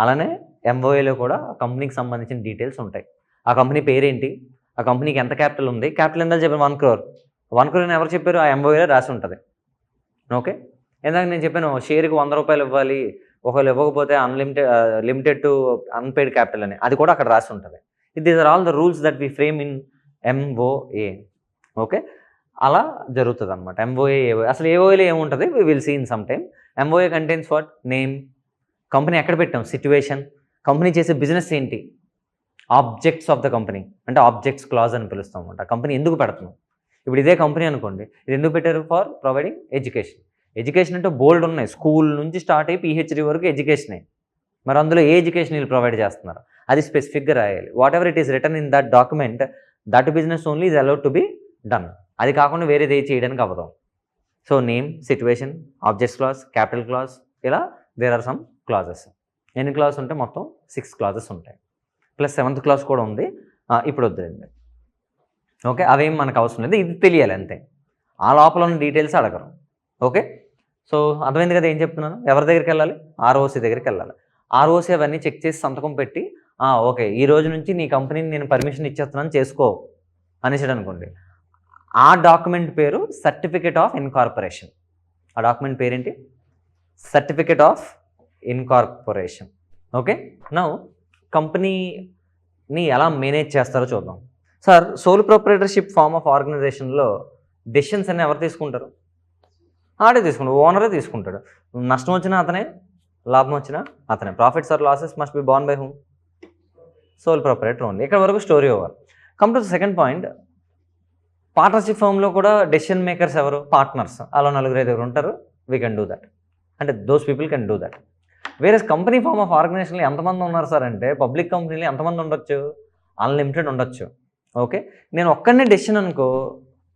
అలానే ఎంఓఏలో కూడా కంపెనీకి సంబంధించిన డీటెయిల్స్ ఉంటాయి. ఆ కంపెనీ పేరేంటి, ఆ కంపెనీకి ఎంత క్యాపిటల్ ఉంది, క్యాపిటల్ ఎంత చెప్పాను? 1 crore. 1 crore అని ఎవరు చెప్పారు? ఆ ఎంఓఏలో రాసి ఉంటుంది. ఓకే, ఇందాక నేను చెప్పాను షేర్కి 100 రూపాయలు ఇవ్వాలి, ఒకవేళ ఇవ్వకపోతే లిమిటెడ్ టు అన్పెయిడ్ క్యాపిటల్ అని, అది కూడా అక్కడ రాసి ఉంటుంది. These are all the rules that we frame in MOA. Okay, అలా జరుగుతుంది అనమాట. ఎంఓఏ అసలు ఏఓఏలో ఏముంటుంది? We will see in some time. MOA contains what? Name, company ఎక్కడ పెట్టాం, సిచ్యువేషన్, కంపెనీ చేసే బిజినెస్ ఏంటి, ఆబ్జెక్ట్స్ ఆఫ్ ద కంపెనీ, అంటే ఆబ్జెక్ట్స్ క్లాజ్ అని పిలుస్తాం అనమాట. కంపెనీ ఎందుకు పెడుతున్నాం? ఇప్పుడు ఇదే కంపెనీ అనుకోండి, ఇది ఎందుకు పెట్టారు? ఫర్ ప్రొవైడింగ్ ఎడ్యుకేషన్ అంటే బోల్డ్ ఉన్నాయి, స్కూల్ నుంచి స్టార్ట్ అయ్యి పిహెచ్డి వరకు ఎడ్యుకేషనే. మరి అందులో ఏ ఎడ్యుకేషన్ వీళ్ళు ప్రొవైడ్ చేస్తున్నారు అది స్పెసిఫిక్గా రాయాలి. What ever it is return in that document, that business only is allowed to be done. అది కాకుండా వేరేది ఏ చేయడానికి అవ్వదు. So name, situation, objects clause, capital clause, ఇలా దేర్ ఆర్ సమ్ క్లాజెస్. ఎన్ని క్లాజెస్ ఉంటే మొత్తం 6 clauses ఉంటాయి, ప్లస్ 7th clause కూడా ఉంది. ఇప్పుడు వద్దులేండి. ఓకే, అవేం మనకు అవసరం లేదు, ఇది తెలియాలి అంతే. ఆ లోపల ఉన్న డీటెయిల్స్ అడగరు. ఓకే, సో అర్థమైంది కదా ఏం చెప్తున్నాను? ఎవరి దగ్గరికి వెళ్ళాలి? ఆర్ఓసి దగ్గరికి వెళ్ళాలి. ఆర్ఓసి అవన్నీ చెక్ చేసి సంతకం పెట్టి ఓకే ఈ రోజు నుంచి నీ కంపెనీని నేను పర్మిషన్ ఇచ్చేస్తున్నాను చేసుకో అనేసాడు అనుకోండి. ఆ డాక్యుమెంట్ పేరు సర్టిఫికేట్ ఆఫ్ ఇన్కార్పొరేషన్. ఆ డాక్యుమెంట్ పేరేంటి? Certificate of incorporation. Okay, now కంపెనీని ఎలా మేనేజ్ చేస్తారో చూద్దాం. Sir, sole proprietorship form of ఆర్గనైజేషన్లో డెసిషన్స్ అన్ని ఎవరు తీసుకుంటారు? ఆడే తీసుకుంటాడు, ఓనరే తీసుకుంటాడు. నష్టం వచ్చినా అతనే, లాభం వచ్చినా అతనే. Profits or losses must be borne by whom? Sole proprietor only. ఇక్కడ వరకు story over. Come to the second point. Partnership ఫామ్లో కూడా డెసిషన్ మేకర్స్ ఎవరు? పార్ట్నర్స్. అలా 4-5 ఉంటారు. వీ కెన్ డూ దట్, అంటే those people can do that. వేరే company form of ఆర్గనైజేషన్లో ఎంతమంది ఉన్నారు సార్ అంటే, పబ్లిక్ కంపెనీలో ఎంతమంది ఉండొచ్చు? అన్లిమిటెడ్ ఉండొచ్చు. ఓకే, నేను ఒక్కడనే డెసిషన్ అనుకో,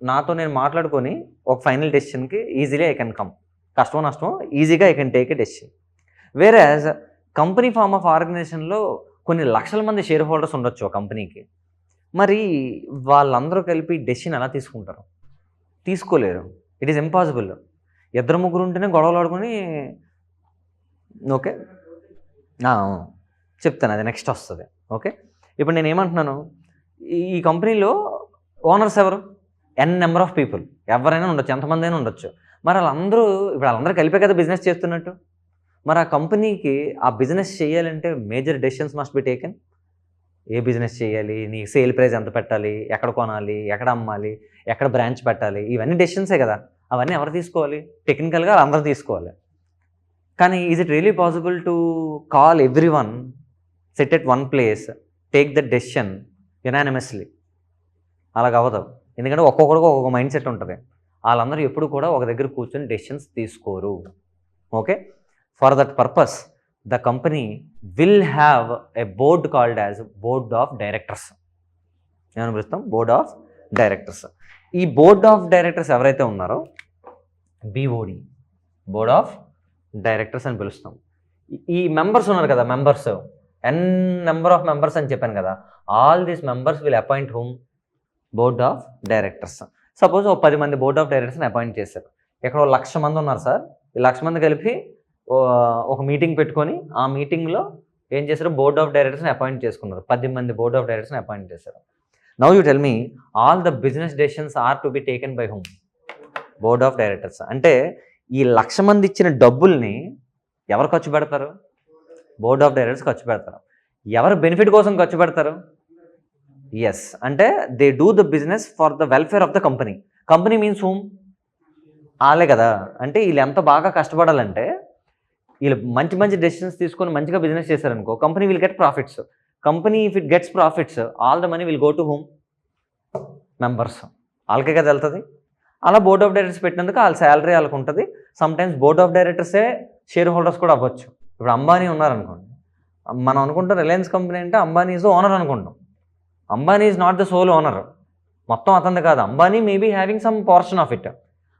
నాతో నేను మాట్లాడుకొని ఒక ఫైనల్ డెసిషన్కి ఈజీలీ ఐ కెన్ కమ్. కష్టమో నష్టమో ఈజీగా I can take a decision. వేరే కంపెనీ ఫామ్ ఆఫ్ ఆర్గనైజేషన్లో కొన్ని లక్షల మంది షేర్ హోల్డర్స్ ఉండొచ్చు ఒక కంపెనీకి. మరి వాళ్ళందరూ కలిపి డెసిషన్ ఎలా తీసుకుంటారు? తీసుకోలేరు. It is impossible. 2-3 ఉంటేనే గొడవలు ఆడుకొని. ఓకే, చెప్తాను, అది నెక్స్ట్ వస్తుంది. ఓకే, ఇప్పుడు నేను ఏమంటున్నాను, ఈ కంపెనీలో ఓనర్స్ ఎవరు? n నెంబర్ ఆఫ్ పీపుల్, ఎవరైనా ఉండొచ్చు, ఎంతమంది అయినా ఉండొచ్చు. మరి వాళ్ళందరూ కలిపే కదా బిజినెస్ చేస్తున్నట్టు. మరి ఆ కంపెనీకి ఆ బిజినెస్ చేయాలంటే major decisions must be taken. A business చేయాలి, నీ సేల్ ప్రైస్ ఎంత పెట్టాలి, ఎక్కడ కొనాలి, ఎక్కడ అమ్మాలి, ఎక్కడ బ్రాంచ్ పెట్టాలి, ఇవన్నీ డెసిషన్సే కదా. అవన్నీ ఎవరు తీసుకోవాలి? టెక్నికల్గా అందరూ తీసుకోవాలి. కానీ is it really possible to call every one, set at one place, take the decision unanimously? అలాగ అవ్వదు. ఎందుకంటే ఒక్కొక్కడికి ఒక్కొక్క మైండ్ సెట్ ఉంటుంది. వాళ్ళందరూ ఎప్పుడు కూడా ఒక దగ్గర కూర్చొని డెసిషన్స్ తీసుకోరు. Okay, for that purpose the company will have a board called as board of directors. ఏమని పిలుస్తాం? Board of directors. ఈ బోర్డ్ ఆఫ్ డైరెక్టర్స్ ఎవరైతే ఉన్నారో BOD, బోర్డ్ ఆఫ్ డైరెక్టర్స్ అని పిలుస్తాం. ఈ మెంబర్స్ ఉన్నారు కదా, members n number of members అని చెప్పాను కదా, all these members will appoint home board of directors. Suppose ఒక 10 మంది బోర్డ్ ఆఫ్ డైరెక్టర్స్ని అపాయింట్ చేశారు. ఇక్కడ 1,00,000 మంది ఉన్నారు సార్. ఈ 1,00,000 మంది కలిపి ఒక మీటింగ్ పెట్టుకొని ఆ మీటింగ్లో ఏం చేశారు, బోర్డ్ ఆఫ్ డైరెక్టర్స్ని అపాయింట్ చేసుకున్నారు. 10 మంది బోర్డ్ ఆఫ్ డైరెక్టర్స్ని అపాయింట్ చేశారు. Now you tell me, all the business decisions are to be taken by whom, board of directors. అంటే ఈ 1,00,000 మంది ఇచ్చిన డబ్బుల్ని ఎవరు ఖర్చు పెడతారు? బోర్డ్ ఆఫ్ డైరెక్టర్స్ ఖర్చు పెడతారు. ఎవరు బెనిఫిట్ కోసం ఖర్చు పెడతారు? ఎస్, అంటే they do the business for the welfare of the company. Company means home, వాళ్ళే కదా. అంటే వీళ్ళు ఎంత బాగా కష్టపడాలంటే, వీళ్ళు మంచి మంచి డెసిషన్స్ తీసుకొని మంచిగా బిజినెస్ చేశారనుకో, company will get profits. Company if it gets profits, all the money will go to home, members. వాళ్ళకే కదా వెళ్తుంది. అలా బోర్డ్ ఆఫ్ డైరెక్టర్స్ పెట్టినందుకు వాళ్ళ శాలరీ వాళ్ళకు ఉంటుంది. సమ్టైమ్స్ బోర్డ్ ఆఫ్ డైరెక్టర్సే షేర్ హోల్డర్స్ కూడా అవ్వచ్చు. ఇప్పుడు అంబానీ ఉన్నారనుకోండి, మనం అనుకుంటాం రిలయన్స్ కంపెనీ అంటే అంబానీ ఈజ్ ఓనర్ అనుకుంటాం. Ambani is not the soul owner, మొత్తం అతనిది కాదు. Ambani maybe having some portion of it,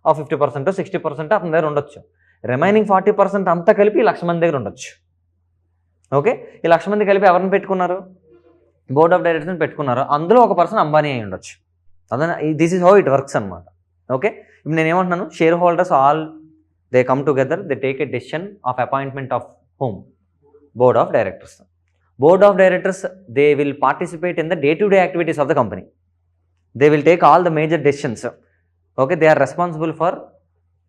50% 60% అతని దగ్గర ఉండొచ్చు. రిమైనింగ్ 40% అంతా కలిపి 1,00,000 మంది దగ్గర ఉండొచ్చు. ఓకే, ఈ 1,00,000 మంది కలిపి ఎవరిని పెట్టుకున్నారు? బోర్డ్ ఆఫ్ డైరెక్టర్స్ని పెట్టుకున్నారు. అందులో ఒక పర్సన్ అంబానీ అయి ఉండొచ్చు. అదే this is how it works అనమాట. ఓకే, ఇప్పుడు నేను ఏమంటున్నాను, share holders all they come together, they take a decision of appointment of home, board of directors. Board of directors, they will participate in the day-to-day activities of the company. They will take all the major decisions. Okay, they are responsible for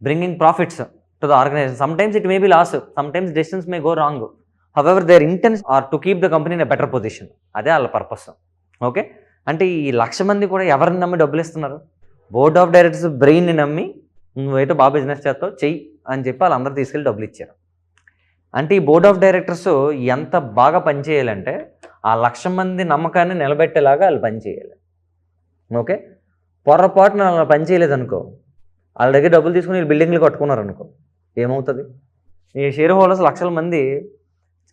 bringing profits to the organization. Sometimes it may be loss, sometimes decisions may go wrong. However, their intent are to keep the company in a better position. అదే వాళ్ళ purpose. Okay, అంటే ఈ 1,00,000 మంది కూడా ఎవరిని నమ్మి డబ్బులు ఇస్తున్నారు? బోర్డ్ ఆఫ్ డైరెక్టర్స్ బ్రెయిన్ని నమ్మి, నువ్వైతే బాగా బిజినెస్ చేస్తావు చెయ్యి అని చెప్పి వాళ్ళందరూ తీసుకెళ్ళి డబ్బులు ఇచ్చారు. అంటే ఈ బోర్డ్ ఆఫ్ డైరెక్టర్స్ ఎంత బాగా పనిచేయాలంటే, ఆ 1,00,000 మంది నమ్మకాన్ని నిలబెట్టేలాగా వాళ్ళు పనిచేయాలి. ఓకే, పొరపాటున అలా పనిచేయలేదు అనుకో, వాళ్ళ దగ్గర డబ్బులు తీసుకుని వీళ్ళు బిల్డింగ్లు కట్టుకున్నారు అనుకో, ఏమవుతుంది? ఈ షేర్ హోల్డర్స్ 1,00,000 మంది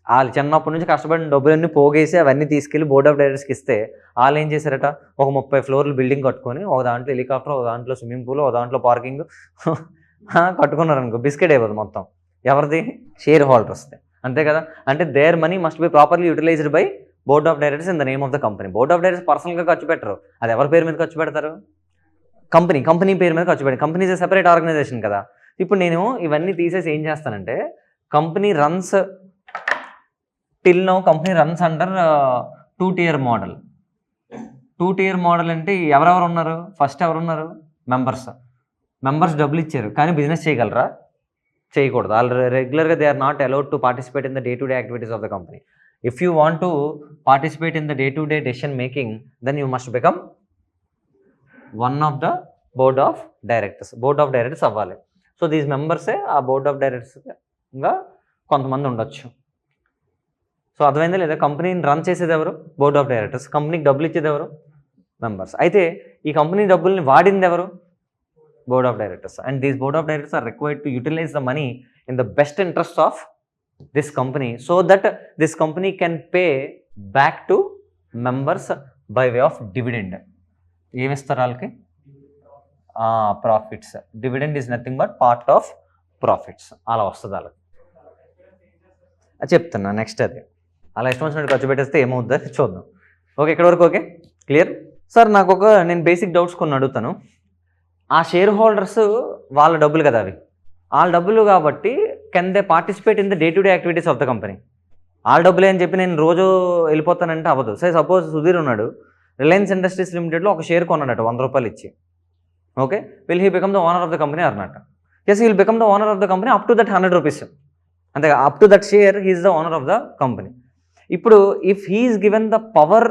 వాళ్ళు చిన్నప్పటి నుంచి కష్టపడిన డబ్బులన్నీ పోగేసి అవన్నీ తీసుకెళ్ళి బోర్డ్ ఆఫ్ డైరెక్టర్స్కి ఇస్తే, వాళ్ళు ఏం చేశారట, ఒక 30 ఫ్లోర్లు బిల్డింగ్ కట్టుకొని, ఒక దాంట్లో హెలికాప్టర్, ఒక దాంట్లో స్విమ్మింగ్ పూల్, ఒక దాంట్లో పార్కింగ్ కట్టుకున్నారు అనుకో, బిస్కెట్ అయిపోతుంది మొత్తం. ఎవరిది? షేర్ హోల్డర్స్ది. అంతే కదా. అంటే their money must be properly utilised by board of directors in the name of the company. Board of directors పర్సనల్గా ఖర్చు పెట్టరు, అది ఎవరి పేరు మీద ఖర్చు పెడతారు? కంపెనీ పేరు మీద ఖర్చు పెడతారు. Company is a separate organisation కదా. ఇప్పుడు నేను ఇవన్నీ తీసేసి ఏం చేస్తానంటే, company runs till now, company runs under 2-tier model. 2-tier model అంటే ఎవరెవరు ఉన్నారు? ఫస్ట్ ఎవరున్నారు? మెంబర్స్ డబ్బులు ఇచ్చారు, కానీ బిజినెస్ చేయగలరా? చేయకూడదు. వాళ్ళు రెగ్యులర్గా they are not allowed to participate in the day to day activities of the company. If you want to participate in the day to day decision making, then you must become one of the board of directors. Board of directors అవ్వాలి. So these మెంబర్సే ఆ board of డైరెక్టర్స్గా కొంతమంది ఉండొచ్చు. So అర్థమైందా లేదా? కంపెనీని run చేసేది ఎవరు? Board of directors. కంపెనీకి డబ్బులు ఇచ్చేది ఎవరు? మెంబర్స్. అయితే ఈ కంపెనీ డబ్బుల్ని వాడింది ఎవరు? Board of directors. And these board of directors are required to utilize the money in the best interest of this company, so that this company can pay back to members by way of dividend. ఏమిస్తారు వాళ్ళకి? Profits. Dividend is nothing but part of profits. అలా వస్తుంది వాళ్ళకి. అది చెప్తున్నా next. అది అలా ఇష్టం వచ్చినట్టు ఖర్చు పెట్టేస్తే ఏమవుతుందని చూద్దాం. ఓకే, ఇక్కడ వరకు ఓకే, క్లియర్ సార్? నేను బేసిక్ డౌట్స్ కొన్ని అడుగుతాను. ఆ షేర్ హోల్డర్స్ వాళ్ళ డబ్బులు కదా అవి, వాళ్ళ డబ్బులు కాబట్టి can they participate in the day to day activities of the company? వాళ్ళ డబ్బులే అని చెప్పి నేను రోజు వెళ్ళిపోతానంటే అవ్వదు. సపోజ్ సుధీర్ ఉన్నాడు, రిలయన్స్ ఇండస్ట్రీస్ లిమిటెడ్లో ఒక షేర్ కొన్నాడట 100 రూపాయలు ఇచ్చి. Okay, will he become the owner of the company or not? Yes, he will become the owner of the company up to that 100 rupees. అంతే, up to that share he is the owner of the company. ఇప్పుడు if he is given the power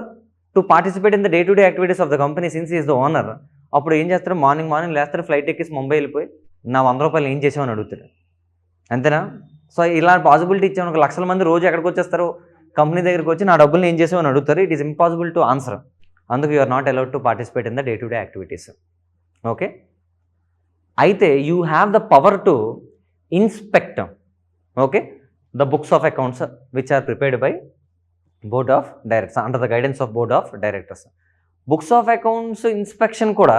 to participate in the day to day activities of the company since he is the owner, అప్పుడు ఏం చేస్తారు? Morning లేస్తారు, flight ఎక్కేసి ముంబై వెళ్ళిపోయి నా 100 రూపాయలు ఏం చేసామని అడుగుతాడు. అంతేనా? సో ఇలా పాసిబిలిటీ ఇచ్చాము. 1,00,000 మంది రోజు ఎక్కడికి వచ్చేస్తారు? కంపెనీ దగ్గరికి వచ్చి నా డబ్బులు ఏం చేసామని అడుగుతారు. It is impossible to answer. అందుకు you are not allowed to participate in the day to day activities. Okay, అయితే you have the power to inspect okay the books of accounts which are prepared by board of directors under the guidance of board of directors. Books of accounts inspection కూడా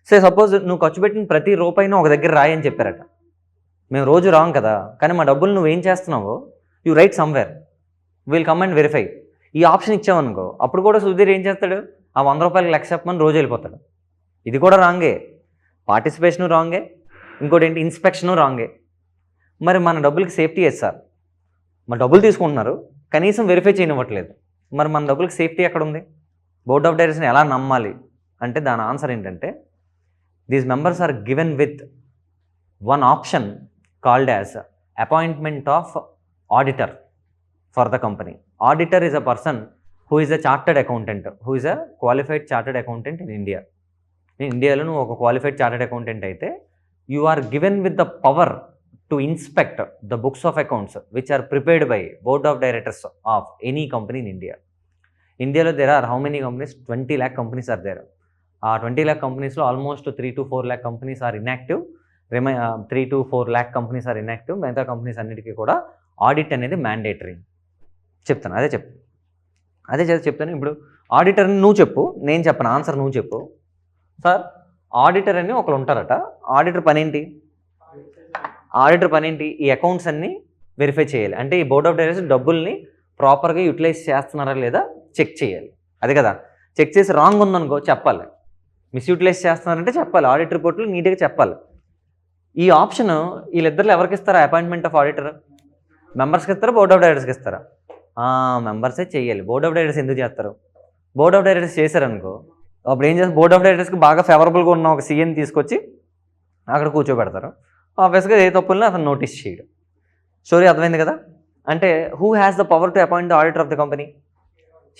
suppose నువ్వు ఖర్చు పెట్టిన ప్రతి రూపాయిని ఒక దగ్గర రాయని చెప్పారట. మేము రోజు రాంగ్ కదా, కానీ మా డబ్బులు నువ్వేం చేస్తున్నావో you right somewhere, will come and verify. ఈ ఆప్షన్ ఇచ్చామనుకో, అప్పుడు కూడా సుధీర్ ఏం చేస్తాడు, ఆ 100 రూపాయలకి లెక్క చెప్పమని రోజు వెళ్ళిపోతాడు. ఇది కూడా రాంగే, పార్టిసిపేషను రాంగే, ఇంకోటి ఏంటి ఇన్స్పెక్షను రాంగే. మరి మన డబ్బులకి సేఫ్టీ ఏది సార్? మన డబ్బులు తీసుకుంటున్నారు, కనీసం వెరిఫై చేయనివ్వట్లేదు. మరి మన డబ్బులకి సేఫ్టీ ఎక్కడ ఉంది? బోర్డ్ ఆఫ్ డైరెక్టర్స్ని ఎలా నమ్మాలి అంటే దాని ఆన్సర్ ఏంటంటే, these members are given with one option called as appointment of auditor for the company. Auditor is a person who is a chartered accountant, who is a qualified chartered accountant in India. In India, నువ్వు ఒక qualified chartered accountant అయితే you are given with the power to inspect the books of accounts which are prepared by board of directors of any company in India. India there are how many companies? 20 lakh companies are there. 20 lakh companies లో almost 3 to 4 lakh companies are inactive. 3 to 4 lakh companies are inactive. మిగతా companies అన్నిటికీ కూడా audit అనేది mandatory. చెప్తాను, అదే చెప్తాను. ఇప్పుడు ఆడిటర్ని నువ్వు చెప్పు, నేను చెప్పను, ఆన్సర్ నువ్వు చెప్పు. సార్ ఆడిటర్ అని ఒకరు ఉంటారట, ఆడిటర్ పని ఏంటి? ఈ అకౌంట్స్ అన్నీ వెరిఫై చేయాలి. అంటే ఈ బోర్డ్ ఆఫ్ డైరెక్టర్స్ డబ్బుల్ని ప్రాపర్గా యూటిలైజ్ చేస్తున్నారా లేదా చెక్ చేయాలి. అదే కదా, చెక్ చేసి రాంగ్ ఉందనుకో చెప్పాలి, మిస్యూటిలైజ్ చేస్తున్నారంటే చెప్పాలి, ఆడిట్ రిపోర్ట్లు నీట్గా చెప్పాలి. ఈ ఆప్షన్ వీళ్ళిద్దరిలో ఎవరికి ఇస్తారా? అపాయింట్మెంట్ ఆఫ్ ఆడిటర్ మెంబర్స్కి ఇస్తారా, బోర్డ్ ఆఫ్ డైరెక్టర్స్కి ఇస్తారా? మెంబర్సే చేయాలి. బోర్డ్ ఆఫ్ డైరెక్టర్స్ ఎందుకు చేస్తారు? బోర్డ్ ఆఫ్ డైరెక్టర్స్ చేశారనుకో, అప్పుడు ఏం చేస్తారు, బోర్డ్ ఆఫ్ డైరెక్టర్స్కి బాగా ఫేవరబుల్గా ఉన్న ఒక సీఎని తీసుకొచ్చి అక్కడ కూర్చోబెడతారు. ఆబ్వియస్గా ఏ తప్పుల్ని అతను నోటీస్ చేయడు. స్టోరీ అర్థమైంది కదా? అంటే who has the power to appoint the auditor of the company?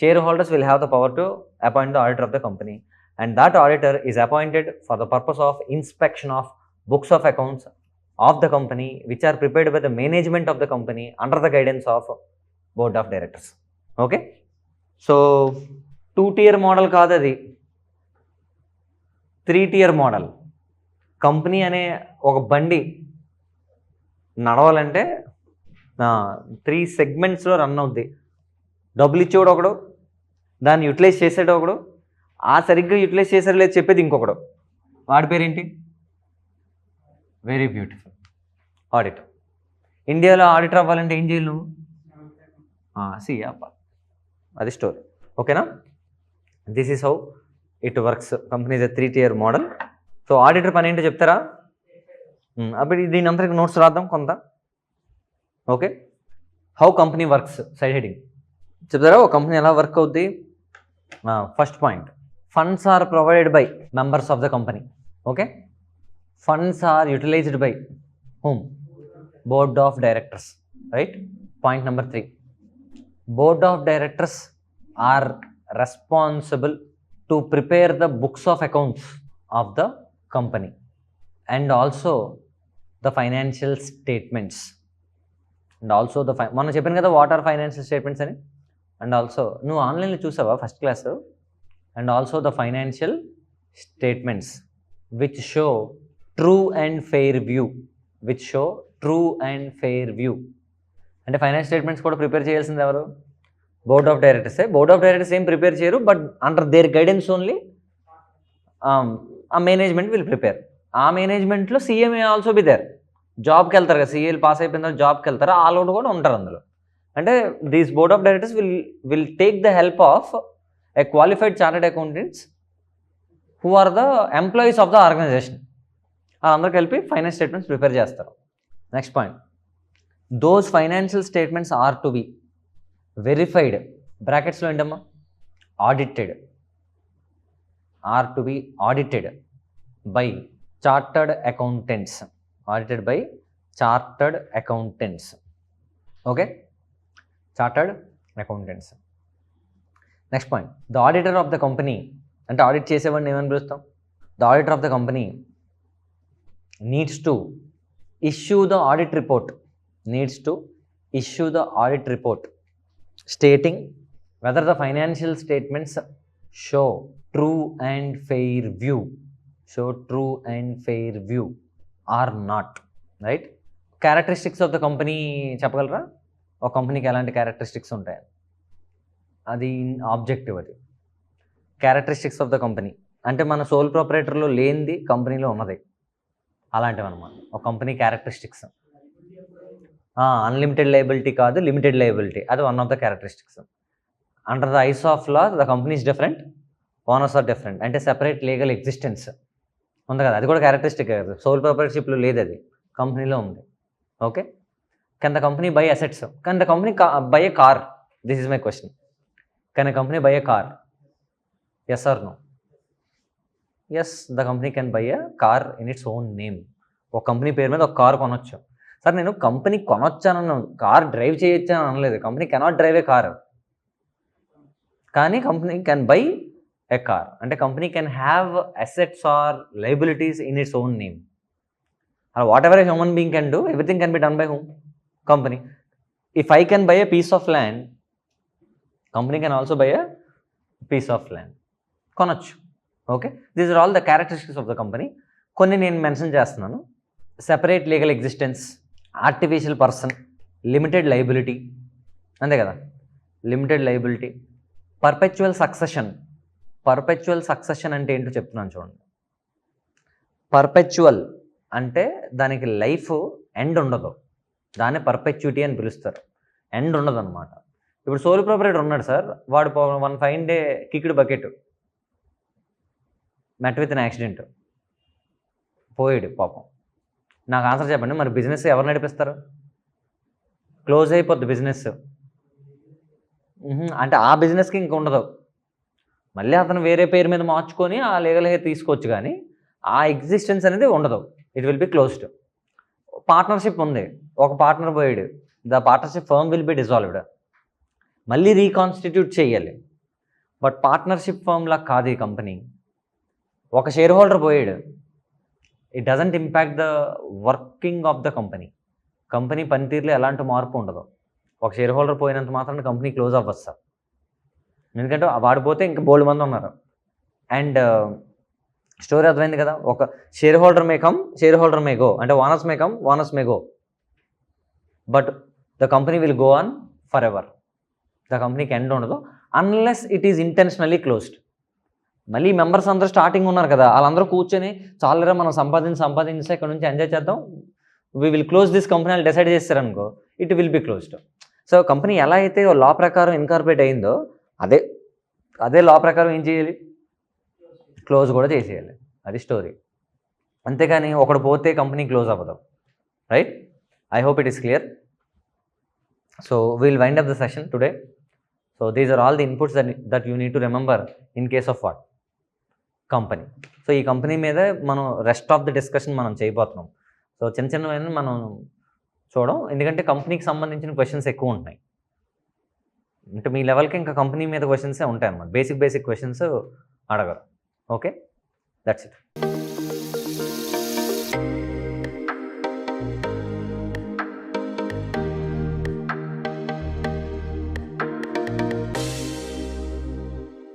Share holders will have the power to appoint the auditor of the company, and that auditor is appointed for the purpose of inspection of books of accounts of the company which are prepared by the management of the company under the guidance of board of directors. Okay, so 2-tier model కాదు అది, 3-tier model. Company అనే ఒక బండి నడవాలంటే 3 సెగ్మెంట్స్లో run అవుద్ది. డబ్బులు ఇచ్చేవాడు ఒకడు, దాన్ని యూటిలైజ్ చేసేడు ఒకడు, ఆ సరిగ్గా యూటిలైజ్ చేసాడు లేదు చెప్పేది ఇంకొకడు. వాడి పేరేంటి? Very beautiful, auditor. ఇండియాలో ఆడిటర్ అవ్వాలంటే ఏం చేయాలి నువ్వు? సిఏ అవ్వాలి. అది స్టోరీ. ఓకేనా? This is how it works. Company is 3-tier model. So auditor పని ఏంటో చెప్తారా? అప్పుడు దీని అంతరికి నోట్స్ రాద్దాం కొంత. Okay, how company works, side heading చెప్తారా? ఒక కంపెనీ ఎలా వర్క్ అవుద్ది? First point, funds are provided by members of the company. Okay, funds are utilized by whom? Board of directors, right? Point number 3, board of directors are responsible to prepare the books of accounts of the company and also the financial statements, and also the మనం చెప్పాను కదా what are financial statements అని. And also నువ్వు ఆన్లైన్లో చూసావా first class? And also the financial statements which show true and fair view, అంటే finance statements కూడా prepare చేయాల్సింది ఎవరు? బోర్డ్ ఆఫ్ డైరెక్టర్సే. బోర్డ్ ఆఫ్ డైరెక్టర్స్ ఏం ప్రిపేర్ చేయరు, but under their guidance only ఆ మేనేజ్మెంట్ విల్ ప్రిపేర్. ఆ మేనేజ్మెంట్లో CA may also be there. జాబ్కి వెళ్తారు కదా, సీఏలు పాస్ అయిపోయిన తర్వాత జాబ్కి వెళ్తారు, ఆల్ అవుట్ కూడా ఉంటారు అందులో. అంటే these board of directors will take the help of a qualified chartered accountants who are the employees of the organization. అందరూ కలిపి ఫైనాన్స్ స్టేట్మెంట్స్ ప్రిపేర్ చేస్తారు. Next point, those financial statements are to be verified, బ్రాకెట్స్లో ఏంటమ్మా? Audited, are to be audited by chartered accountants, okay, chartered accountants. Next point, the auditor of the company, అంటే audit చేసేవాడిని ఏమని పిలుస్తాం? The auditor of the company needs to issue the audit report stating whether the financial statements show true and fair view or not, right? Characteristics of the company చెప్పగలరా? ఒక కంపెనీకి ఎలాంటి characteristics ఉంటాయి? అది ఆబ్జెక్టివ్. అది క్యారెక్టరిస్టిక్స్ ఆఫ్ ద కంపెనీ అంటే మన soul ప్రొపరేటర్లో లేనిది కంపెనీలో ఉన్నది, అలాంటివి అనమాట ఒక కంపెనీ క్యారెక్టరిస్టిక్స్. అన్లిమిటెడ్ లయబిలిటీ కాదు, లిమిటెడ్ లయబిలిటీ. అది one of the characteristics. Under the eyes of law the company is different, owners are different. అంటే సెపరేట్ లీగల్ ఎగ్జిస్టెన్స్ ఉంది కదా, అది కూడా క్యారెక్టరిస్టిక్ కదా. సోల్ ప్రాపర్టీషిప్లో లేదు, అది కంపెనీలో ఉంది. Okay, can the company buy assets? Can the company buy a car? This is my question. Can a company buy a car? Yes or no? Yes, the company can buy a car in its own name. ఒక company పేరు మీద ఒక car కొనొచ్చు. Sir నేను company కొనొచ్చానన్నా, car drive చేయొచ్చు అని అనలేదు. Company cannot drive a car, కానీ company can buy a car. అంటే company can have assets or liabilities in its own name. Whatever a human being can do, everything can be done by whom? Company. If I can buy a piece of land, company can also buy a piece of land, కొనొచ్చు. Okay, these are all the characteristics of the company. కొన్ని నేను mention చేస్తున్నాను. Separate legal existence, artificial person, limited liability, అంతే కదా, limited liability, perpetual succession. Perpetual succession అంటే ఏంటో చెప్తున్నాను చూడండి. పర్పెచువల్ అంటే దానికి లైఫ్ ఎండ్ ఉండదు, దాన్ని పర్పెచ్యుటీ అని పిలుస్తారు. ఎండ్ ఉండదు అనమాట. ఇప్పుడు సోల్ ప్రొపరైటర్ ఉన్నాడు సార్, వాడు one fine day kicked bucket, met with an accident, పోయాడు పాపం. నాకు ఆన్సర్ చెప్పండి, మరి బిజినెస్ ఎవరు నడిపిస్తారు? క్లోజ్ అయిపోద్ది బిజినెస్. అంటే ఆ బిజినెస్కి ఇంక ఉండదు, మళ్ళీ అతను వేరే పేరు మీద మార్చుకొని ఆ లీగల్ హెయిర్ తీసుకోవచ్చు, కానీ ఆ ఎగ్జిస్టెన్స్ అనేది ఉండదు. It will be closed. Partnership ఉంది, ఒక పార్ట్నర్ పోయాడు, the partnership firm will be dissolved. మళ్ళీ రీకాన్స్టిట్యూట్ చేయాలి. బట్ పార్ట్నర్షిప్ ఫర్మ్లా కాదు ఈ కంపెనీ. ఒక షేర్ హోల్డర్ పోయాడు, it doesn't impact the working of the company. Company పనితీరులో ఎలాంటి మార్పు ఉండదు. ఒక షేర్ హోల్డర్ పోయినంత మాత్రం కంపెనీ క్లోజ్ అవ్వదు సార్, ఎందుకంటే వాడు పోతే ఇంకా బోల్డ్ మంది ఉన్నారు. అండ్ స్టోరీ అర్థమైంది కదా. ఒక share holder may come, share holder may go, అంటే owners may come, owners may go, but the company will go on forever. The కంపెనీకి ఎండ్ ఉండదు unless it is intentionally closed. మళ్ళీ members అందరూ starting ఉన్నారు కదా, వాళ్ళందరూ కూర్చొని చాలరా మనం సంపాదించి ఇక్కడ నుంచి ఎంజాయ్ చేద్దాం, we will close this company అని డిసైడ్ చేస్తారనుకో, it will be closed. So company ఎలా అయితే లా ప్రకారం ఇన్కార్పొరేట్ అయిందో అదే లా ప్రకారం ఏం చేయాలి, క్లోజ్ కూడా చేసేయాలి. అది స్టోరీ. అంతేగాని ఒకడు పోతే కంపెనీ క్లోజ్ అవ్వదు. Right, I hope it is clear. So we'll wind up the session today. So these are all the inputs that you need to remember in case of what, company. సో ఈ company మీద మనం rest of the discussion మనం చేయబోతున్నాం. So చిన్నవైనా మనం చూడం, ఎందుకంటే కంపెనీకి సంబంధించిన క్వశ్చన్స్ ఎక్కువ ఉంటాయి. అంటే మీ లెవెల్కి ఇంకా కంపెనీ మీద క్వశ్చన్సే ఉంటాయి అన్నమాట. బేసిక్ క్వశ్చన్స్ అడగరు. Okay, that's it.